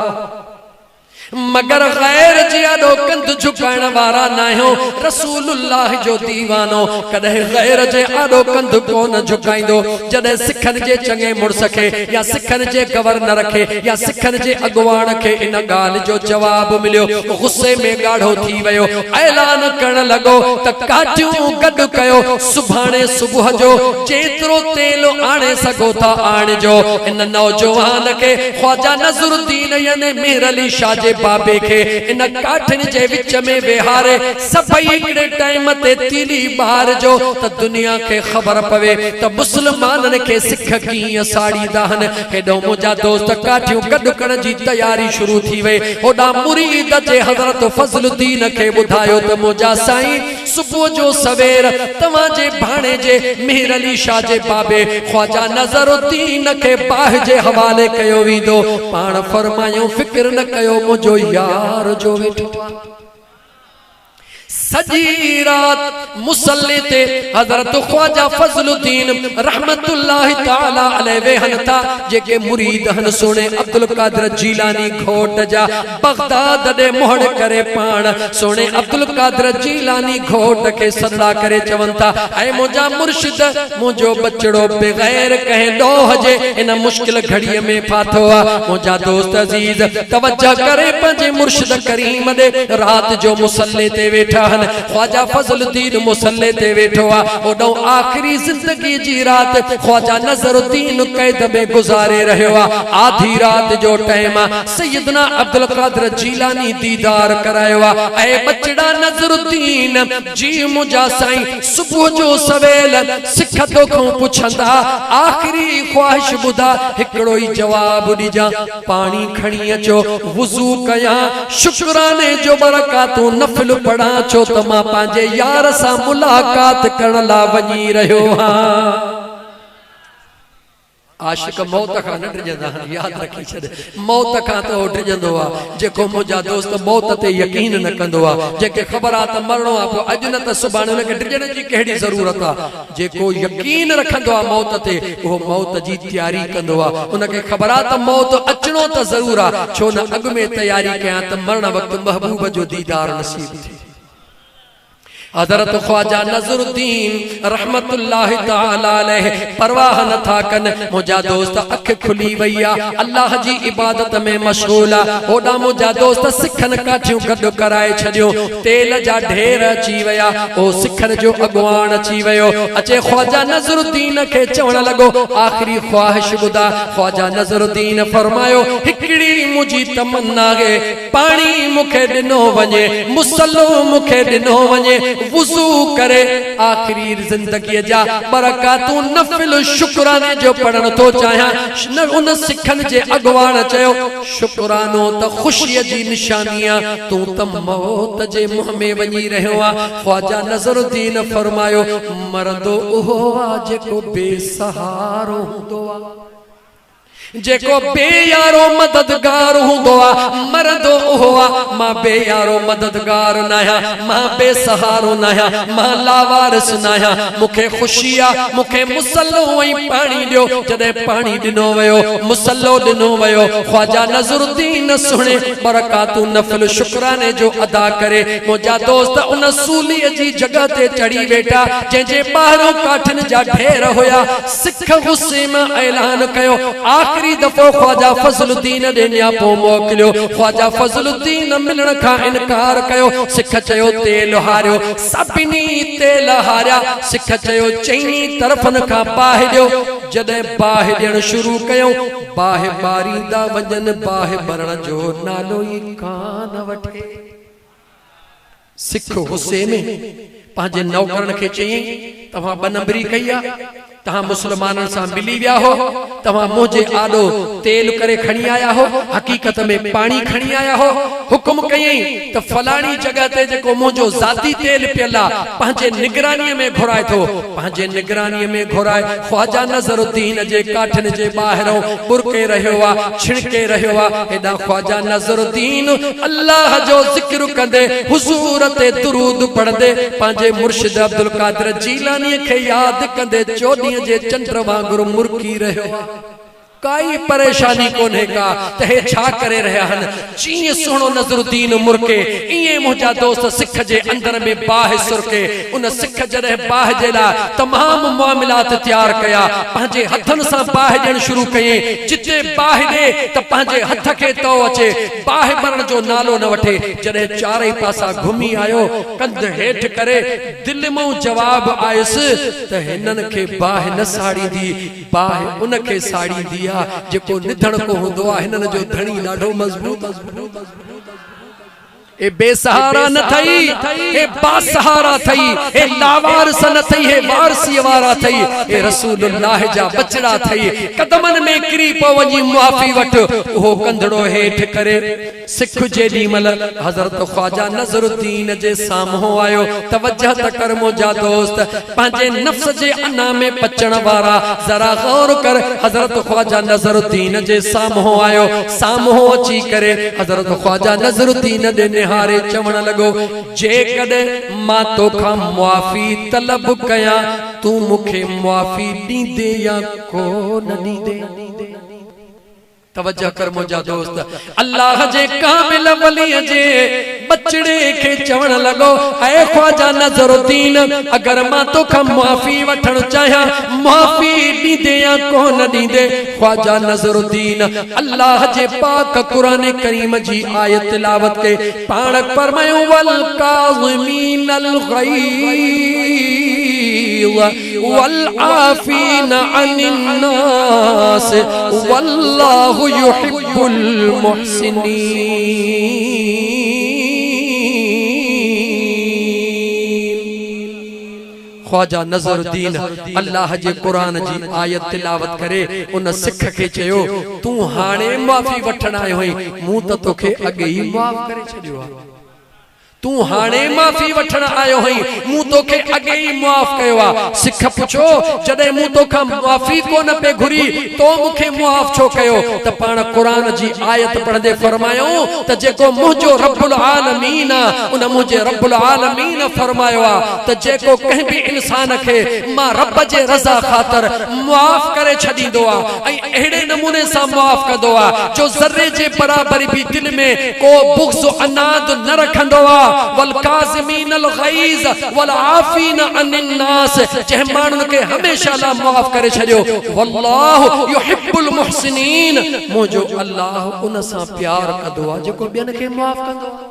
मगर गैर जी आडो कंध झुकाइण वारा ना हो रसूलुल्लाह जो दीवानो कदे गैर जे आडो कंध कोन झुकाइंदो जदे सिखन जे चंगे मुड़स के या सिखन जे गवर्नर के या सिखन जे अगवान के इन गाल जो जवाब मिलियो गुस्से में गाढ़ो थी वयो ऐलान करण लगो त काटियूं गड कयो सुभाणे सुबह जो जेतरो तेल आणे सगो था आण जो इन नौजवान के ख्वाजा नजरुद्दीन यानी मेहर अली शाह जे बाबे के इन काठन जे विच में वेहारे सभई एकड़े टाइम ते तीली बाहर जो त दुनिया के खबर पवे त मुसलमानन के सिख की साड़ी दाहन हेडो मुजा दोस्त काठियों गड करण जी तैयारी शुरू थी वे ओडा मुरीद जे हज़रत फजलुद्दीन के बुधायो त मुजा साईं सुबह जो सवेर तवा जे भाणे जे मेहर अली शाह जे बाबे ख्वाजा नजरुद्दीन के बाह जे हवाले कयो वीदो पाण फरमायो फिक्र न कयो मुजो यार जो वेठो सजी रात मुसल्ले ते हजरत ख्वाजा फजलुद्दीन रहमतुल्लाहि ताला अलैहि वेहन था जेके मुरीद हन सोने अब्दुल कादिर जीलानी घोट जा बगदाद दे मोहड़ करे पाण सोने अब्दुल कादिर जीलानी घोट के सदा करे चवन था ऐ मुजा मुर्शिद मुजो बचड़ो बगैर कहे लोह जे इन मुश्किल घड़ी में फाथो मुजा दोस्त अजीज तवज्जो करे पंजे मुर्शिद करीम दे रात जो मुसल्ले ते वेठा हन ख्वाजा फजलुद्दीन मुसल्ले ते वेठो ओडो आखिरी जिंदगी जी रात ख्वाजा नजरुद्दीन कैद में गुजारे रहो आधी रात जो टाइम सैयदना अब्दुल कादिर जीलानी दीदार करायो ऐ बचड़ा नजरुद्दीन जी मुजा साईं सुबह जो सवेल सिख तो को पुछंदा आखिरी ख्वाहिश बुधा हिकड़ो ही जवाब दीजा पानी खणी अचो वुजू कया शुक्राने जो बरकातू नफल पढ़ा छो त मां पांजे यार सा मुलाकात करण ला वनी रहो हां आशिक मौत का न डरजंदा याद रखी छे मौत का तो डरजंदो जेको मुजा दोस्त मौत ते यकीन न कंदो जेके खबर आ त मरणो आ अज न त सुभाणे उनके डरजण जी केड़ी जरूरत आ जेको यकीन रखंदो मौत ते वो मौत जी तैयारी कंदो उनके खबर आ त मौत अचणो त जरूर आ छो न अग में तैयारी कया त मरण वक्त महबूब जो दीदार नसीब थी हजरत ख्वाजा नजरुद्दीन रहमतुल्लाहि ताला अलैहि परवाह न था कन मुजा दोस्त अख खुली वैया अल्लाह जी इबादत में मशगूल ओडा मुजा दोस्त सिखन काठियों गड कराए छडियो तेल जा ढेर अची वया ओ सिखन जो अगवान अची वयो अचे ख्वाजा नजरुद्दीन के चवण लगो आखिरी ख्वाहिश बुदा ख्वाजा नजरुद्दीन फरमायो हिकड़ी मुजी तमन्ना है पानी मुखे दिनो वने मुसल्लो मुखे दिनो वने वुजू करे आखिरी जिंदगी जा बरकातू नफल शुक्राने जो पढ़न तो चाहा उन सिखन जे अगवान चयो शुक्रानो त खुशी जी निशानियां तू त मौत जे मुंह में वनी रहो ख्वाजा नजरुद्दीन फरमायो मरदो ओहो जेको बेसहारो हुंदो जेको बेयारो मददगार हुंदो मरदो ओहो मां बेयारो मददगार नया मां बेसहारो नया मां लावारिस नया मुखे खुशिया मुखे मुसल्लो वई पानी दियो जदे पानी दिनो वयो मुसल्लो दिनो वयो ख्वाजा नजरुद्दीन सुने बरकातू नफल शुक्राने जो अदा करे मुजा दोस्त उन सूली जी जगह ते चढ़ी बैठा जे जे बाहरों काठन जा ढेर होया सिख गुस्से में ऐलान कयो आखिरी दफो ख्वाजा फजलुद्दीन दे न्यापो मोकलियो ख्वाजा फजलुद्दीन मिलण का इनकार कयो सिख चयो तेल हारियो सभिनी तेल हारिया सिख चयो चईनी तरफन का बाहि दियो जदे बाहि ॾियण शुरू कयो बाहि बारींदा वजन बाहि भरण जो नालो ई कान वठे सिख गुस्से में पांजे नौकरन के चई तवा ब नंबरी कई तहां मुसलमानन सा मिली विया हो तहां मुझे आडो तेल करे खणी आया हो हकीकत में पानी खणी आया हो हुक्म कई त फलानी जगह ते जेको मुझो जाती तेल पियला पांजे निगरानी में घुराए थो पांजे निगरानी में घुराए ख्वाजा नजरुद्दीन जे काठन जे बाहरों बुरके रहयो छिणके रहयो एदा ख्वाजा नजरुद्दीन अल्लाह जो जिक्र कंदे हुजूर ते दुरूद पढ़दे पांजे मुर्शिद अब्दुल कादिर जीलानी के याद कंदे चोदी जे चंद्र वांगुरु मुर्की रहो काई परेशानी कोने का तहे छा करे रहा हन चीए सोनो नजरुद्दीन मुर्के इए मुजा दोस्त सिख जे अंदर में बाह सुरके उन सिख जरे बाह जेला तमाम मामलात तैयार कया पांजे हथन सा बाह जण शुरू कये जिते बाह दे त पांजे हथ के तो अचे बाह भरण जो नालो न वठे जरे चारे पासा घुमी आयो कंध हेठ करे दिल में जवाब आयस त हिनन के बाह न साड़ी दी बाह उन के साड़ी दी जेको निधन को हुंदो हिनन जो धणी ॾाढो मजबूत ए बेसहारा न थई ए बासहारा थई ए लावारिस न थई ए वारसी वारा थई ए रसूलुल्लाह जा बचड़ा थई कदमन में किरी पवनी मुआफी वठ ओ कंधड़ो हेठ करे सिख जेडी मल हजरत ख्वाजा नजरुद्दीन जे सामो आयो तवज्जो त कर मुजा दोस्त पांजे नफ्स जे अना में पचण वारा जरा गौर कर हजरत ख्वाजा नजरुद्दीन जे सामो आयो सामो अची करे हजरत ख्वाजा नजरुद्दीन दे निहारे चवण लगो जे कदे मां तोखा मुआफी तलब कया तू मुखे मुआफी दींदे या को न दींदे। तवज्जो कर मुझा दोस्त, अल्लाह जे कामिल वली जे बचड़े के चवण लगो ऐ ख्वाजा नज़रुद्दीन अगर मां तोखा मुआफी वठण चाहिया मुआफी दींदे या को न दींदे। ख्वाजा नज़रुद्दीन अल्लाह जे पाक कुरान करीम जी आयत तिलावत के पाण फरमायो वल काज़िमीनल गैज़ वल आफीन अनिन नास वल्लाहु युहिब्बुल मुहसिनीन। ख्वाजा नज़रुद्दीन अल्लाह जे कुरान जी आयत तिलावत करे उन सिख के चयो तू हाणे माफी वठण आयो हुई मूं त तोखे अगे ही माफ करे छडियो आ। तू हाणे माफी वठण आयो हई मूं तोखे अगे ही माफ कयो आ। सिख पुछो जदे मूं तोखा माफी कोन पे घुरी तो मुखे माफ छो कयो त पाण कुरान जी आयत पढ़दे फरमायो त जेको मुंहिंजो रब्बुल आलमीन उन मुंहिंजे रब्बुल आलमीन फरमायो आ त जेको कंहिं भी इंसान खे मां रब जे रज़ा ख़ातिर माफ करे छडींदो आ ऐं अहिड़े नमूने सां माफ कंदो आ जो ज़र्रे जे बराबरि भी दिल में को बुग़्ज़ अनाद न रखंदो आ। वल काज़िमीनल गैज़ वल आफीन अनिन नास जंहिं माण्हुनि खे हमेशा ला माफ करे छॾियो वल्लाहु युहिब्बुल मुहसिनीन मुंहिंजो अल्लाह उन सां प्यार कंदो आहे जेको ॿियनि खे माफ कंदो आहे।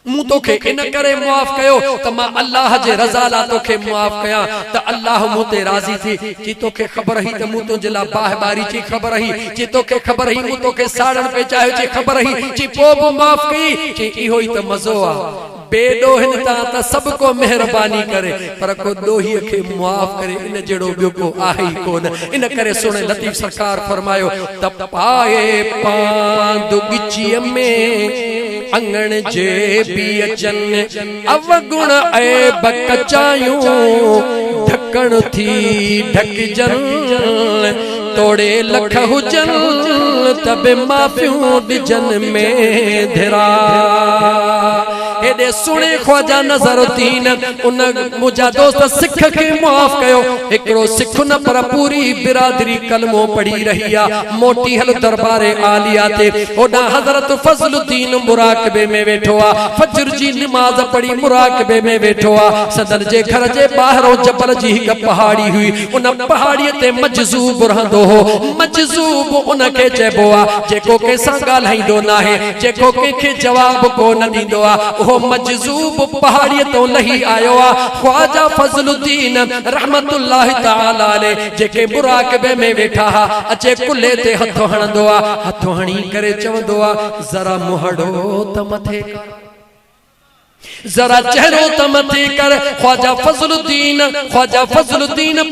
मूं तोखे इन करे माफ कयो त मां अल्लाह जे रज़ा ला तोखे माफ कया त अल्लाह मूं ते राज़ी थी। जी तोखे ख़बर ही त मूं तुंहिंजे लाइ बाहि जी ख़बर ही जी तोखे ख़बर ही मूं तोखे साड़न पे चाहियो जी ख़बर ही जी पोइ बि माफ कई जी इहो ही त मज़ो आहे। बेडोहिन ता त सब को मेहरबानी करे पर को दोही के माफ करे इन जड़ो बियो को आहे ही कोन। इन करे सुने लतीफ सरकार फरमायो त पाए पांद गिची में अंगण जे भी अचन अवगुण ऐब कचायूं ढकण थी ढक जन तोड़े लख हुजन तब माफियूं दिजन में धिरा। एडे सुने ख्वाजा नज़रुद्दीन उन मुझा दोस्त सिख के माफ कयो। एकड़ो सिख न पर पूरी बिरादरी कलमो पढ़ी रही आ। मोटी हल दरबारे आलिया ते ओडा हजरत फजलुद्दीन मुराकबे में वेठो आ। फजर जी नमाज पढ़ी मुराकबे में वेठो आ। सदन जे घर जे बाहरों जबल जी एक पहाड़ी हुई उन पहाड़ी ते मजजूब रहंदो हो। मजजूब उन के चेबो आ जेको के सा गाल्हाइंदो नाहे जेको के जवाब को न दींदो आ वो मजजूब पहाड़ी तो लही आयो आ। ख्वाजा फजलुद्दीन रहमतुल्लाहि ताला अलैह जेके मुराकबे में वेठा हा अचे कुल्ले ते हथो हणंदो आ हथो हणी करे चवंदो आ जरा मुहड़ो त मथे जरा चेहरो त मथे कर। ख्वाजा फजलुद्दीन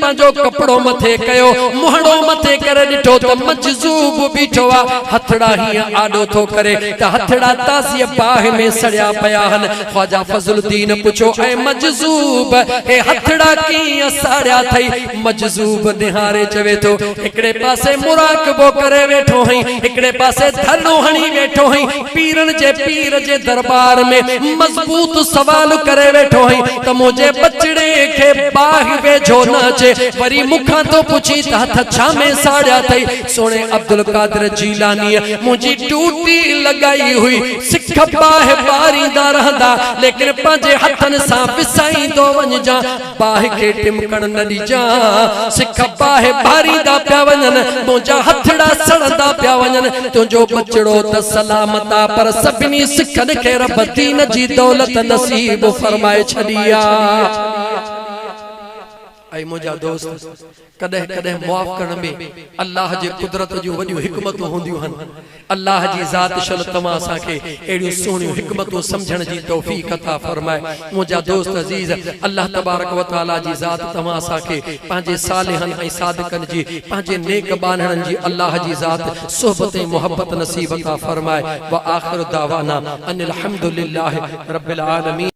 पंहिंजो कपड़ो मथे कयो मुहड़ो मथे करे ॾिठो त मजजूब बीठो आ। हथड़ा हीअं आॾो थो करे त हथड़ा ताज़ीअ बाहि में सड़िया पिया आहिनि। ख्वाजा फजलुद्दीन पुछो ऐं मजजूब हे हथड़ा कीअं साड़िया अथई। मजजूब निहारे चवे थो हिकिड़े पासे मुराकबो करे वेठो हई हिकिड़े पासे धरनो हणी वेठो हई पीरन जे पीर जे दरबार में मजबूत सवाल करे वेठो हई त मुझे बचड़े के बाहि वेझो न अचे वरी मुखां तो पुछी त हथ छा में साड़िया थई। सोने अब्दुल कादिर जीलानी मुझी टूटी लगाई हुई सिख बाहि बारींदा रहंदा लेकिन पंहिंजे हथन सां विसाईंदो वञजा बाहि के टिमकण न ॾिजां। सिख बाहि बारींदा पिया वञनि मुंहिंजा हथड़ा सड़ंदा पिया वञनि तुंहिंजो बचड़ो त सलामत आ पर सभिनी सिखनि खे रब दीन जी दौलत नसीब फरमाए छड़िया। ऐ मुझा दोस्त कदे कदे माफ करण में अल्लाह जे कुदरत जो वडियो हिकमतूं होंदियूं हन। अल्लाह जी ज़ात शल तमा असा के एड़ी सोनियूं हिकमतूं समझण जी तौफीक अता फरमाए। मुझा दोस्त अजीज अल्लाह तबारक व तआला जी ज़ात तमा असा के पांजे सालिहन ऐं सादिकन जी पांजे नेक बानहन जी अल्लाह जी ज़ात सोहबत मोहब्बत नसीब अता फरमाए। व आखिर दावाना अनिल हम्दुलिल्लाहि रब्बिल आलमीन।